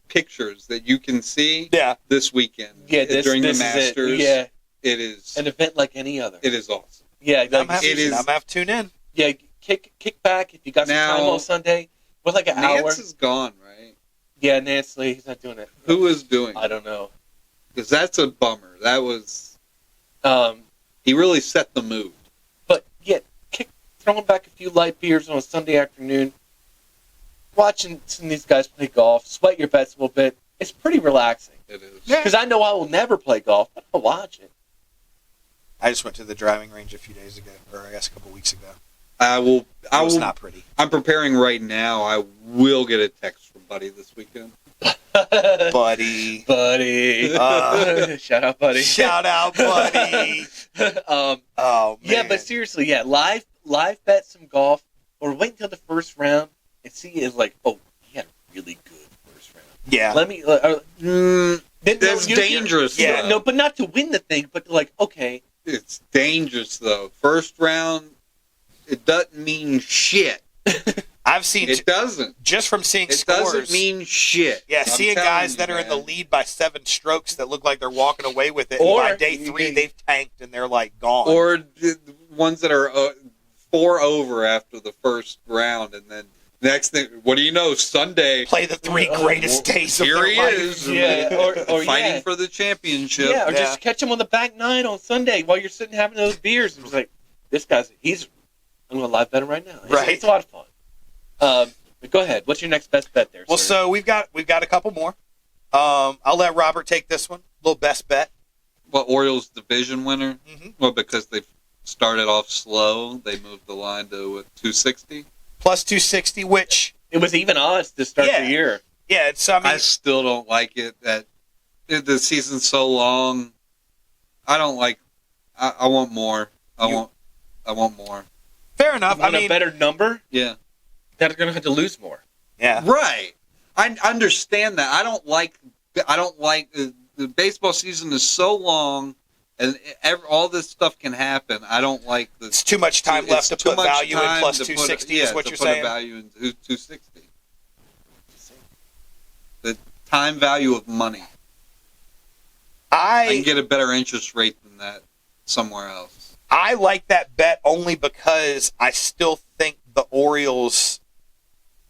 pictures that you can see this weekend during the Masters. It is an event like any other. It is awesome. Yeah, I'm gonna have to tune in. Yeah, kick back if you got some time on Sunday. With like an hour. Nance is gone, right? Yeah, Nance Lee, he's not doing it. Who is doing it? I don't know. Because that's a bummer. That was... he really set the mood. But, yeah, throwing back a few light beers on a Sunday afternoon, watching some of these guys play golf, sweat your bets a little bit. It's pretty relaxing. It is. Because I know I will never play golf, but I'll watch it. I just went to the driving range a few days ago, or I guess a couple weeks ago. It was not pretty. I'm preparing right now. I will get a text from Buddy this weekend. Buddy. Shout out, Buddy. Shout out, Buddy. Oh, man. Yeah, but seriously, live bet some golf, or wait until the first round and see it like, oh, he had a really good first round. Yeah. Let me. That's dangerous. Yeah, no, but not to win the thing, but to like, okay. It's dangerous though. First round, it doesn't mean shit. I've seen it doesn't. Just from seeing it scores. It doesn't mean shit. Yeah, seeing guys that are in the lead by 7 strokes that look like they're walking away with it. Or by day 3, they've tanked and they're like gone. Or the ones that are 4 over after the first round, and then next thing, what do you know? Sunday, play the 3 greatest days of their life. Here he is, or fighting for the championship. Yeah, or just catch him on the back 9 on Sunday while you're sitting having those beers. And it's like, this guy's I'm going to live bet him right now. It's a lot of fun. But go ahead. What's your next best bet there? Well, sir? so we've got a couple more. I'll let Robert take this one. Little best bet. Well, Orioles division winner. Mm-hmm. Well, because they started off slow, they moved the line to 260. Plus 260, which it was even odds to start the year. Yeah, it's. I still don't like it. That the season's so long. I don't like. I want more. I want more. Fair enough. You want a better number. Yeah. They're going to have to lose more. Yeah. Right. I understand that. I don't like the baseball season is so long And all this stuff can happen. I don't like the. It's too much time left to put value in plus 260. Is what you're saying? Put a value in 260. The time value of money. I can get a better interest rate than that somewhere else. I like that bet only because I still think the Orioles.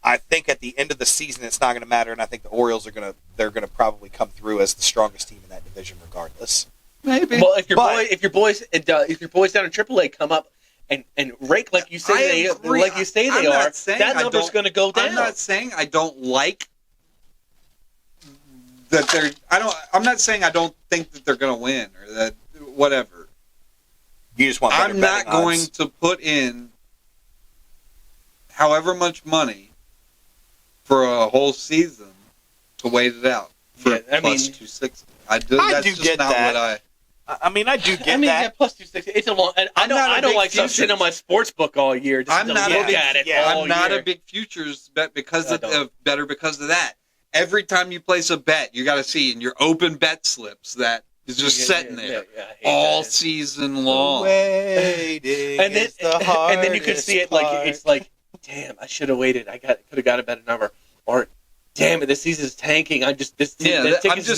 I think at the end of the season it's not going to matter, and I think the Orioles are going to probably come through as the strongest team in that division, regardless. Maybe. Well, if your boys down in AAA come up and rake like you say they are, that number's going to go down. I'm not saying I don't like that they're. I'm not saying I don't think that they're going to win or that whatever. You just want. I'm not going to put in however much money for a whole season to wait it out for plus 260. I do get that. I do get that. Yeah, plus 260. It's a long. I don't like sitting on my sports book all year. I'm not a big futures bet because of that. Every time you place a bet, you got to see in your open bet slips that is just sitting there all season long. And then you could see it it's like, damn, I should have waited. Could have got a better number. Or, damn it, this season's tanking. I'm just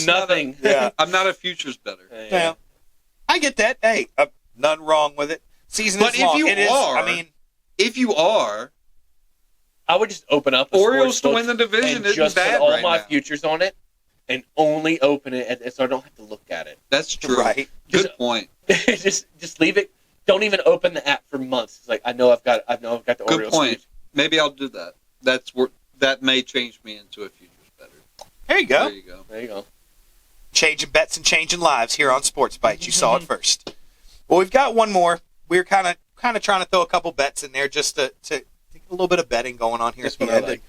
nothing. I'm not a futures bettor. Yeah. I get that. Hey, none wrong with it. Season is long. If you are, I would just open up Orioles to win the division and isn't just bad put all right my now. futures on it and only open it so I don't have to look at it. That's true. Right. Good point. just leave it. Don't even open the app for months. It's like I know I've got the Orioles. Good point. Maybe I'll do that. That may change me into a futures bettor. There you go. There you go. Changing bets and changing lives here on SportsBites. You saw it first. Well, we've got one more. We're kind of trying to throw a couple bets in there just to get a little bit of betting going on here. This at the one I end. like.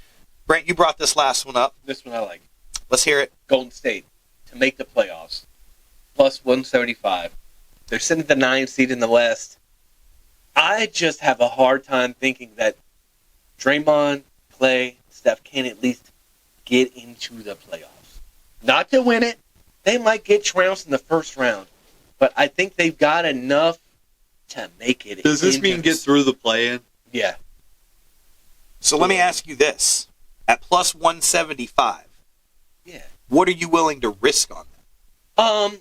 Brent, you brought this last one up. This one I like. Let's hear it. Golden State to make the playoffs, plus 175. They're sitting at the 9th seed in the West. I just have a hard time thinking that Draymond, Clay, Steph can at least get into the playoffs. Not to win it. They might get trounced in the first round. But I think they've got enough to make it. Does this mean get through the play-in? Yeah. So let me ask you this. At plus 175, what are you willing to risk on that?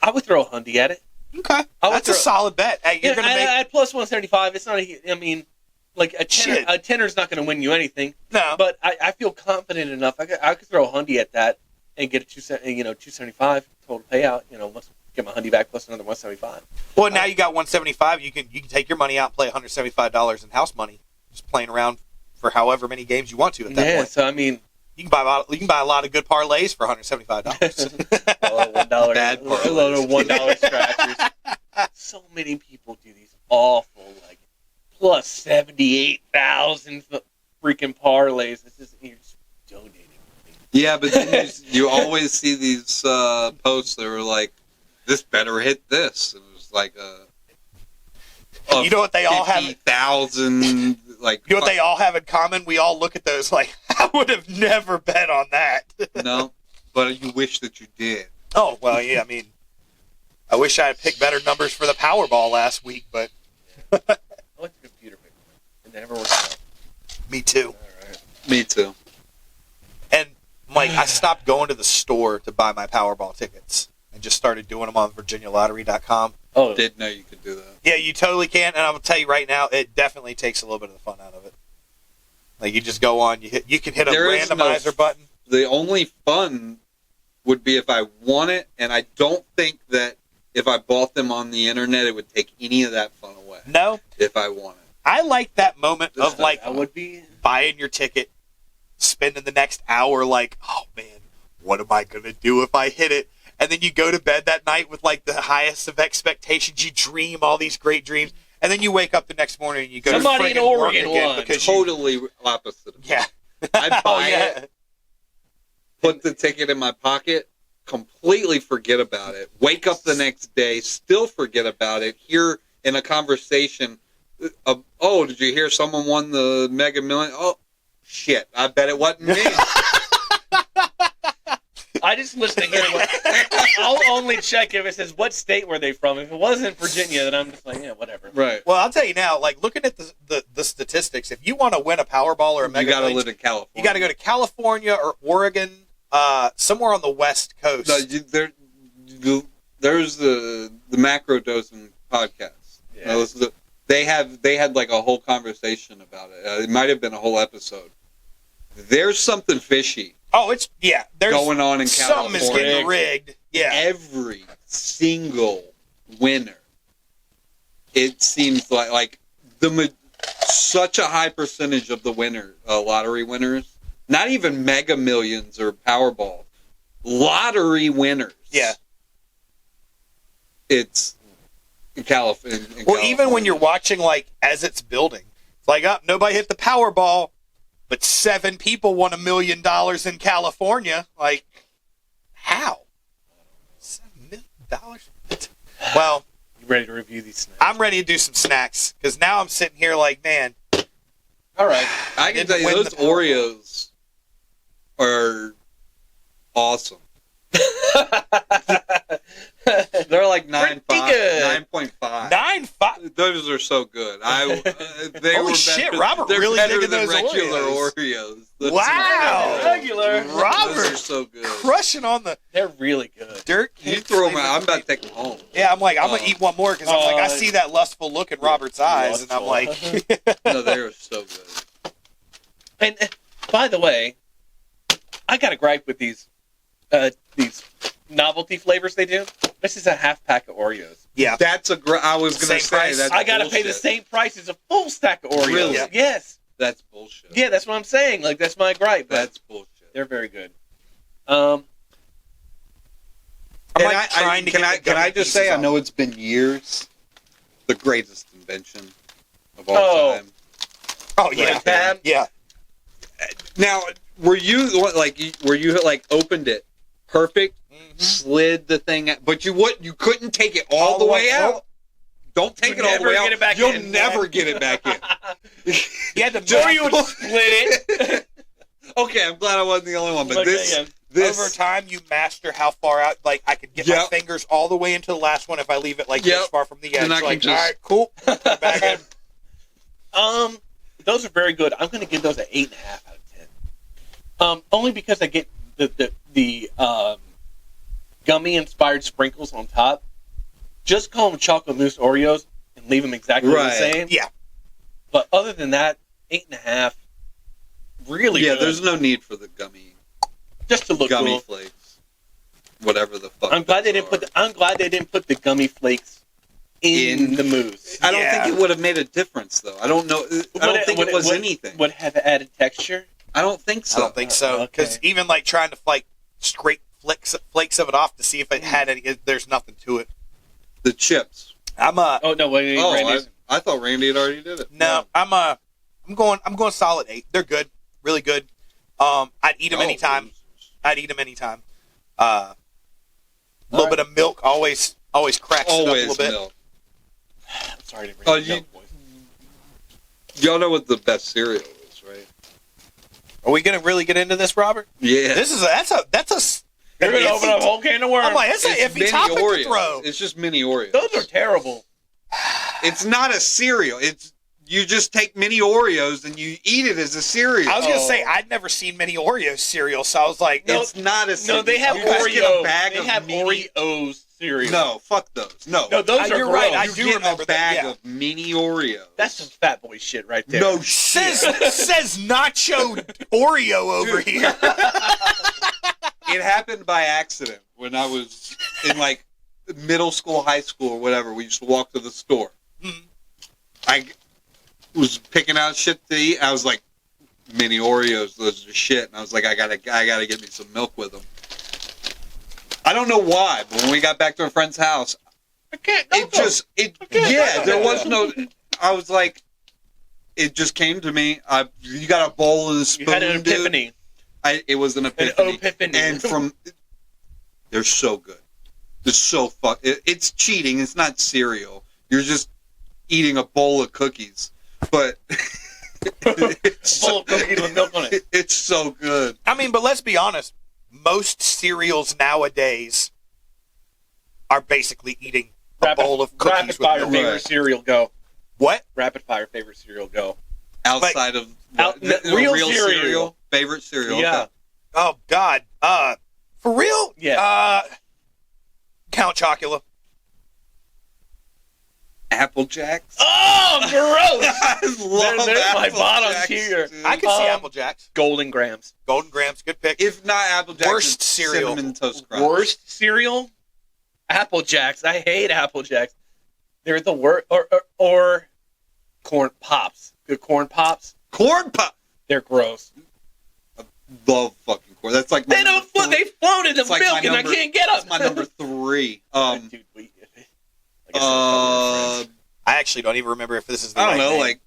I would throw a hundy at it. Okay. That's a solid bet. Hey, you're gonna make at plus 175, it's not a tenner's not going to win you anything. No. But I feel confident enough. I could throw a hundy at that and get a 275 total payout. Get my hundy back plus another 175. Well, now you got 175. You can take your money out and play $175 in house money, just playing around for however many games you want to at that point. So you can buy a lot of good parlays for $175. $1 Bad parlays. A load of $1 scratchers. So many people do these awful plus 78,000 freaking parlays. You're just donating. Yeah, but then you always see these posts that were like, "This better hit this." It was like you know what they all have? 50,000. Like, you know what they all have in common? We all look at those like, I would have never bet on that. No, but you wish that you did. Oh well, yeah. I wish I had picked better numbers for the Powerball last week, but I like the computer pick. It never works out. Me too. All right. Me too. And Mike, I stopped going to the store to buy my Powerball tickets and just started doing them on VirginiaLottery.com. Oh, Didn't know you could do that. Yeah, you totally can, and I'm gonna tell you right now, it definitely takes a little bit of the fun out of it. Like you just go on, you can hit a randomizer button. The only fun would be if I won it, and I don't think that if I bought them on the internet, it would take any of that fun away. No, if I won it. I like that moment of like that would be buying your ticket, spending the next hour like, oh man, what am I gonna do if I hit it? And then you go to bed that night with like the highest of expectations. You dream all these great dreams, and then you wake up the next morning and you go somebody to in Oregon again won. because Totally opposite. Yeah, I buy it, put the ticket in my pocket, completely forget about it. Wake up the next day, still forget about it. Hear in a conversation, oh, did you hear someone won the Mega Million? Oh, shit! I bet it wasn't me. I just listen to hear what. I'll only check if it says what state were they from. If it wasn't Virginia, then I'm just like, yeah, whatever. Right. Well, I'll tell you now, like looking at the statistics, if you want to win a Powerball or a Mega You got to Millions, live in California. you got to go to California or Oregon, somewhere on the West Coast. No, there's the Macro Dosing podcast. Yeah. They had like a whole conversation about it. It might have been a whole episode. There's something fishy Oh, there's going on in something is California. getting rigged. Yeah. Every single winner, it seems like such a high percentage of the lottery winners, not even Mega Millions or Powerball, lottery winners. Yeah. It's in California. Well, even when you're watching, like, as it's building, it's like, nobody hit the Powerball, but 7 people won $1 million in California. Like, how? $7 million? Well, You ready to review these snacks? I'm ready to do some snacks, because now I'm sitting here like, man. All right. I can didn't tell you, win those the Powerball. Oreos are awesome. They're like 9.5. good. 9.5. 9.5. Those are so good. They Holy were shit, better, Robert they're really better digging than those regular Oreos. Oreos. Those Wow. Regular. Those Robert. are so good. Crushing on the They're really good. dirt You cake throw them flavor. out. I'm about to take them home. Yeah, I'm like, I'm going to eat one more, because I'm like, I Oh, see that lustful look in Robert's eyes, and I'm like, No, they are so good. And by the way, I got a gripe with these novelty flavors they do. This is a half pack of Oreos. yeah. That's I was going Same to say price. that's I got to pay the bullshit. same price as a full stack of Oreos. Really? Yeah. Yes. That's bullshit. Yeah, that's what I'm saying. Like, that's my gripe. But That's bullshit. they're very good. I'm And like trying to can get I the can I gummy just say pieces I off. know it's been years. The greatest invention of all Oh. time. Oh, yeah. Like that? Yeah. Now, were you opened it perfect, slid the thing, but you couldn't take it all the way out. Don't take You'd it all the never way get out. it back You'll in. never get it back in. You had to Or you would split it. Okay, I'm glad I wasn't the only one, but Okay, this yeah. this over time, you master how far out. Like, I could get my Yep. fingers all the way into the last one if I leave it like Yep. this far from the edge. And I can Like, just- all right, cool. Put it back in. Those are very good. I'm going to give those an 8.5 out of 10. Only because I get the gummy inspired sprinkles on top. Just call them chocolate mousse Oreos and leave them exactly the Right. same. Yeah. But other than that, 8.5. Really yeah. good. There's no need for the gummy Just to look cool. flakes, whatever the fuck. I'm glad they those didn't are. I'm glad they didn't put the gummy flakes in the mousse. I don't Yeah. think it would have made a difference, though. I don't know. I don't think it was anything. Would have added texture. I don't think so. I don't think so. Okay. Because even like trying to like scrape flakes of it off to see if it had any, there's nothing to it. The chips. I'm Oh no! Wait, Oh, Randy's. I thought Randy had already did it. no, I'm going solid 8. They're good, really good. I'd eat them anytime. losers. I'd eat them anytime. A little bit of milk always cracks it up a Always little bit. milk. I'm sorry to bring Oh, it you- up, boys. Y'all know what the best cereal is, right? Are we gonna really get into this, Robert? Yeah. This is that's a. You're gonna open up a whole can of worms. I'm like, that's an It's iffy mini topic Oreos. to throw. It's just mini Oreos. Those are terrible. It's not a cereal. It's you just take mini Oreos and you eat it as a cereal. I was gonna Oh. say I'd never seen many Oreos cereal, so I was like, No, It's not a cereal. No, they have you just get a Oreos. bag They of have mini... Oreos cereal. No, fuck those. No. No, those are you're right, gross. I you do get remember a that, bag yeah. of mini Oreos. That's some fat boy shit right there. no says shit. says Nacho Oreo over Dude. here. It happened by accident when I was in like middle school, high school, or whatever. We used to walk to the store. Mhm. I was picking out shit to eat. I was like, mini Oreos, those are shit. And I was like, I gotta get me some milk with them. I don't know why, but when we got back to a friend's house, I can't. there was no. I was like, it just came to me. You got a bowl and a spoon, You had an dude? epiphany. It was an An epiphany. epiphany. And they're so good. They're so it's cheating. It's not cereal. You're just eating a bowl of cookies. But it's Full of cookies with milk on it. it's so good. I mean, but let's be honest. most cereals nowadays are basically eating a bowl of cookies rapid with fire milk. favorite cereal, go. What? Rapid fire favorite cereal, go. Outside of real cereal. Favorite cereal. Yeah. Okay. Oh, God. For real? Yeah. Count Chocula. Apple Jacks. Oh, gross! I love They're my Apple bottom Jacks, tier. dude. I can see Apple Jacks. Golden Grams. Golden Grams, good pick. If not Apple Jacks, Worst it's cereal. Cinnamon Toast Crunch. Worst cereal? Apple Jacks. I hate Apple Jacks. They're the worst. Or corn pops. Good corn pops. Corn Pop. They're gross. Love fucking corn. That's like my They don't. number They float in the It's like milk, my and I number- can't get them. That's my number 3. Dude, like I said, a couple of friends. I actually don't even remember if this is the I don't right know, name. like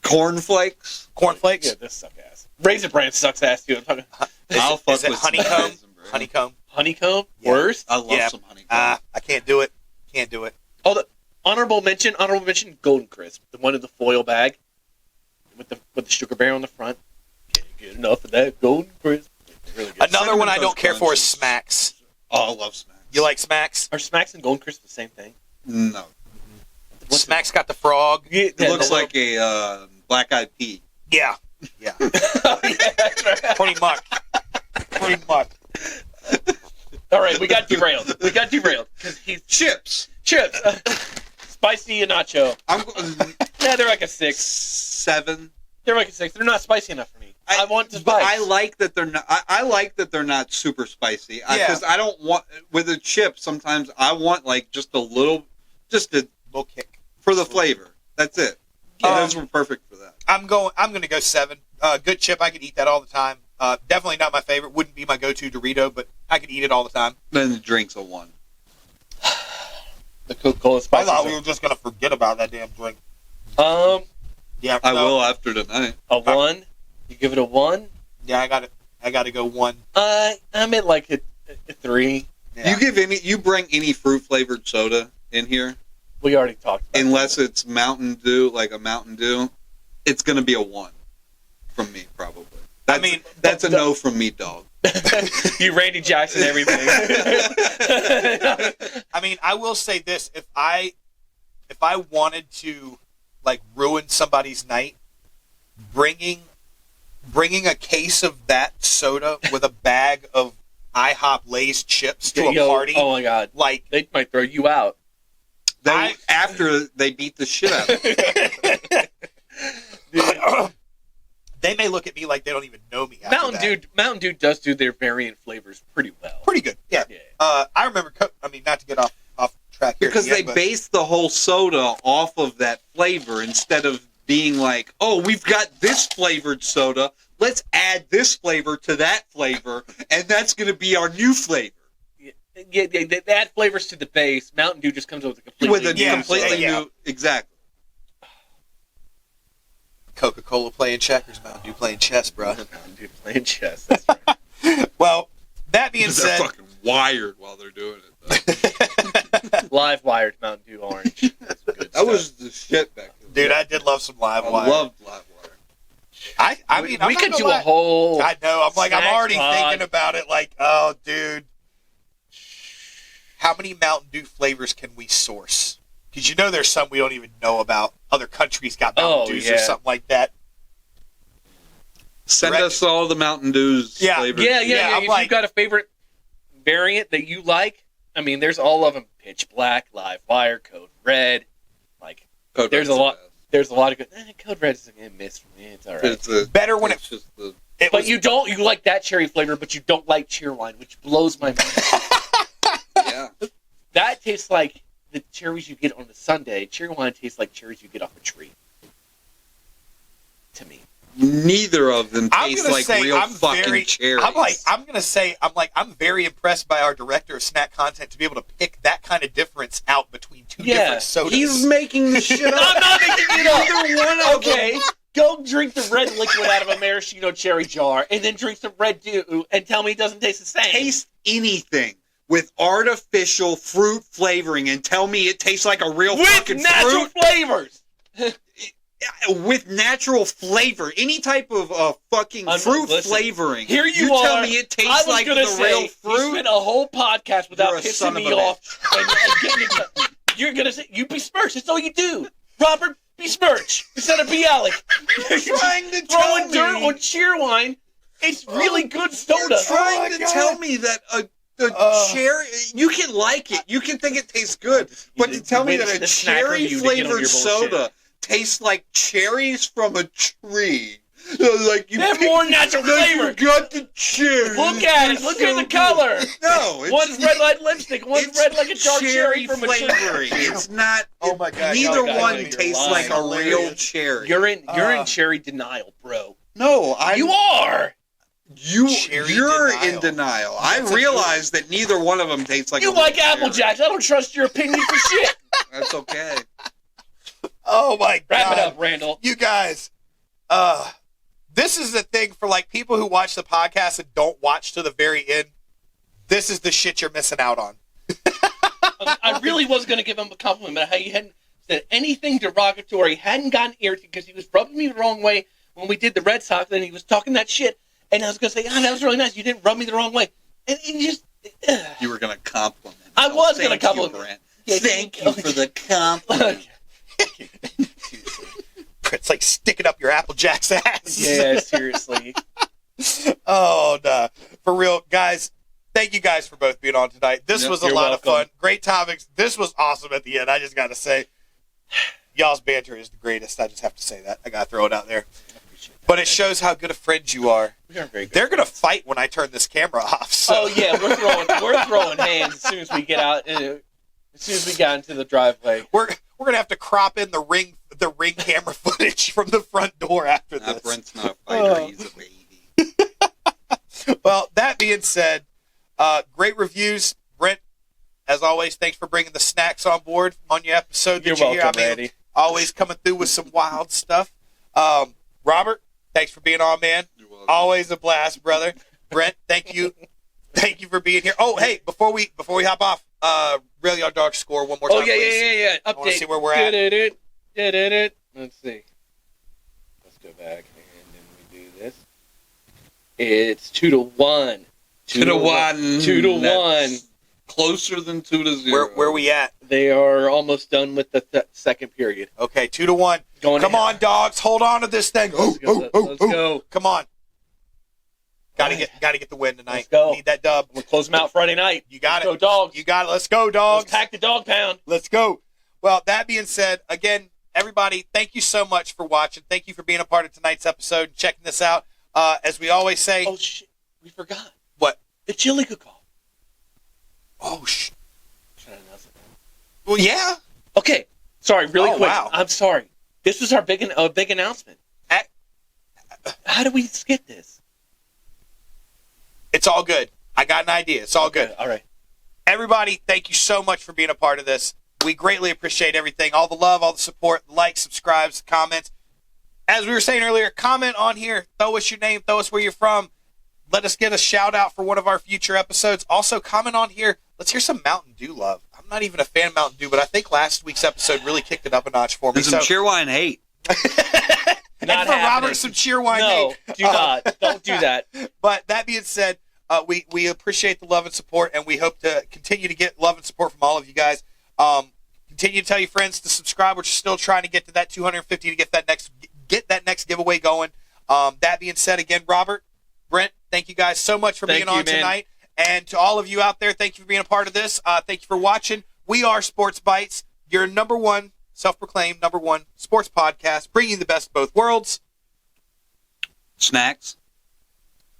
cornflakes. Cornflakes? Yeah, this suck ass. Raisin Bran sucks ass too. I'm talking I'll fuck is it with honeycomb? Raisin Bran. Honeycomb? honeycomb. Yeah. Worst. I love Yeah. some honeycomb. I can't do it. Can't do it. Oh, the honorable mention. Golden Crisp, the one in the foil bag with the sugar bear on the front. Can't get enough of that Golden Crisp. It's really good. Another Cinnamon one I Toast don't care for is Crunch is- Smacks. Oh, I love Smacks. You like Smacks? Are Smacks and Golden Crisp the same thing? No. Smacks got the frog. Yeah, It looks like a black-eyed pea. Yeah. Yeah. that's right. Pretty much. Pretty much. All right, we got derailed. Because he's Chips. chips, spicy and nacho. I'm Yeah, they're like a 6. 7. They're like a 6. They're not spicy enough for me. I want to But spice. I like that they're not. I like that they're not super spicy. Yeah. Because I don't want with a chip. Sometimes I want like just a little, just a Little kick. for the flavor. That's it. Those were perfect for that. I'm going to go 7. Good chip. I could eat that all the time. Definitely not my favorite. Wouldn't be my go-to Dorito, but I could eat it all the time. Then the drink's a 1. The Coca-Cola I spicy. thought we were just going to forget about that damn drink. Yeah, I no. will after tonight. A 1. You give it a 1. Yeah, I got to go 1. I'm at like a 3. Yeah. You bring any fruit flavored soda in here, We already talked about unless it's Mountain Dew, like a Mountain Dew, it's going to be a 1 from me probably. That's a no from me, dog. you Randy Jackson everything. I mean, I will say this: if I wanted to like ruin somebody's night, bringing a case of that soda with a bag of IHOP Lay's chips to a party, Oh my god. like They might throw you out. After they beat the shit out of me. they may look at me like they don't even know me. After Mountain Dew does do their variant flavors pretty well. pretty good. Yeah. Yeah. I remember. I mean, not to get off track here Because at the they end, but base the whole soda off of that flavor instead of being like, oh, we've got this flavored soda. Let's add this flavor to that flavor, and that's going to be our new flavor. Yeah, they add flavors to the base. Mountain Dew just comes up with a completely With a new completely yeah. new, exactly. Coca-Cola playing checkers, Mountain Dew playing chess, bro. Mountain Dew playing chess. That's right. Well, that being They're said, fucking wired while they're doing it. Though. Live wired Mountain Dew orange. That's good That was the shit back then. dude, I did love some live I wire. loved live wire. I mean, I'm we not could gonna do lie. a whole. I know. I'm like, I'm snack already pod. thinking about it. Like, oh, dude, how many Mountain Dew flavors can we source? Because you know, there's some we don't even know about. Other countries got Mountain Dews or yeah. something like that. Send Correct. us all the Mountain Dews Yeah. flavors. Yeah, I'm If like- you've got a favorite variant that you like, I mean, there's all of them: Pitch Black, Live Wire, Code Red. Like, Code there's Red's a lot. the best. There's a lot of good. Code Red is a miss for me. It's all right. It's a, Better when it's just the It But was, you like that cherry flavor, but you don't like Cheerwine, which blows my mind. yeah. That tastes like the cherries you get on the sundae. Cheerwine tastes like cherries you get off a tree. To me. Neither of them I'm taste gonna like say real I'm fucking very. cherries. I'm very impressed by our director of snack content to be able to pick that kind of difference out between two different sodas. He's making the shit up. I'm not making it up. Neither one of Okay, them. go drink the red liquid out of a maraschino cherry jar, and then drink some Red Dew, and tell me it doesn't taste the same. Taste anything with artificial fruit flavoring and tell me it tastes like a real with fucking natural fruit. flavors. with natural flavor, any type of fucking fruit flavoring. Here you tell are. me it tastes like the real fruit. You spent a whole podcast without You're a son pissing of me a off. And getting it, you're gonna say you besmirch. That's all you do, Robert. Besmirch instead of be Alec. You're trying to throwing tell dirt me. on Cheerwine. It's really good soda. You're trying to tell me that a cherry, you can like it, you can think it tastes good, but to tell me that a cherry flavored soda tastes like cherries from a tree, like you they have more natural flavor. You got the cherry. Look at it. Look at the color. No, one's red like lipstick. One's red like a dark cherry from a flavoring. It's not. Oh my god! Neither one tastes like a real cherry. You're in cherry denial, bro. No, you are. You're in denial. I realize that neither one of them tastes like. You like Apple Jacks. I don't trust your opinion for shit. That's okay. Oh my god! Wrap it up, Randall. You guys, this is the thing for like people who watch the podcast and don't watch to the very end. This is the shit you're missing out on. I really was going to give him a compliment, but how you hadn't said anything derogatory, hadn't gotten irritated because he was rubbing me the wrong way when we did the Red Sox, and he was talking that shit. And I was going to say, that was really nice. You didn't rub me the wrong way. And you just... You were going to compliment. I was going to compliment. Yeah, thank you for the compliment. It's like sticking up your Apple Jack's ass. Yeah, seriously. Oh, no. For real, guys, thank you guys for both being on tonight. This was a lot of fun. Great topics. This was awesome at the end. I just got to say, y'all's banter is the greatest. I just have to say that. I got to throw it out there. But it shows how good of friends you are. We are very good. They're gonna fight when I turn this camera off. So. Oh yeah, we're throwing hands as soon as we get out. As soon as we got into the driveway, we're gonna have to crop in the ring camera footage from the front door after this. Brent's not a fighter; he's a baby. Well, that being said, great reviews, Brent. As always, thanks for bringing the snacks on board on your episode. You're welcome, Randy. Always coming through with some wild stuff. Robert, thanks for being on, man. You're welcome. Always a blast, brother. Brent, thank you for being here. Oh, hey, before we hop off, Real Yard Dog score one more time. Oh yeah, please. yeah. Update. I want to see where we're at. Let's see. Let's go back and then we do this. It's 2-1. 2-1. 2-1. Closer than 2-0. Where we at? They are almost done with the second period. Okay, 2-1. Come on, dogs, hold on to this thing. Let's go. Come on. Got to get the win tonight. Let's go. Need that dub. We'll close them out Friday night. You got it. Let's go, dogs. You got it. Let's go, dogs. Let's pack the dog pound. Let's go. Well, that being said, again, everybody, thank you so much for watching. Thank you for being a part of tonight's episode and checking this out. As we always say. Oh, shit. We forgot. What? The chili cook-off. Oh, Should I announce it? Well, yeah. Okay. Sorry, really quick. Wow. I'm sorry. This was our big announcement. How do we skip this? It's all good. I got an idea. It's all good. All right. Everybody, thank you so much for being a part of this. We greatly appreciate everything. All the love, all the support, likes, subscribes, comments. As we were saying earlier, comment on here. Throw us your name. Throw us where you're from. Let us get a shout out for one of our future episodes. Also, comment on here. Let's hear some Mountain Dew love. I'm not even a fan of Mountain Dew, but I think last week's episode really kicked it up a notch for me. There's some Cheerwine hate. And for Robert, some Cheerwine hate. No, do not. Don't do that. But that being said, we appreciate the love and support, and we hope to continue to get love and support from all of you guys. Continue to tell your friends to subscribe. We're still trying to get to that 250 to get that next giveaway going. That being said, again, Robert, Brent, thank you guys so much for being on tonight. And to all of you out there, thank you for being a part of this. Thank you for watching. We are SportsBites, your number one, self-proclaimed number one sports podcast, bringing you the best of both worlds. Snacks.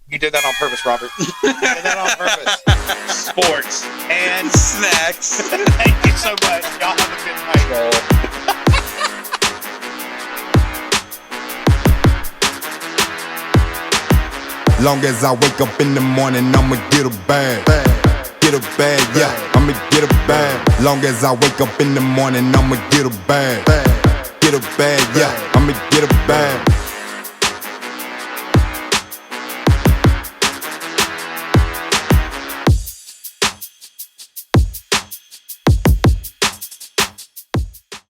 You did that on purpose, Robert. You did that on purpose. Sports. And snacks. Thank you so much. Y'all have a good night. Long as I wake up in the morning, I'ma get a bag. Get a bag, yeah, I'ma get a bag. Long as I wake up in the morning, I'ma get a bag. Get a bag, yeah, I'ma get a bag.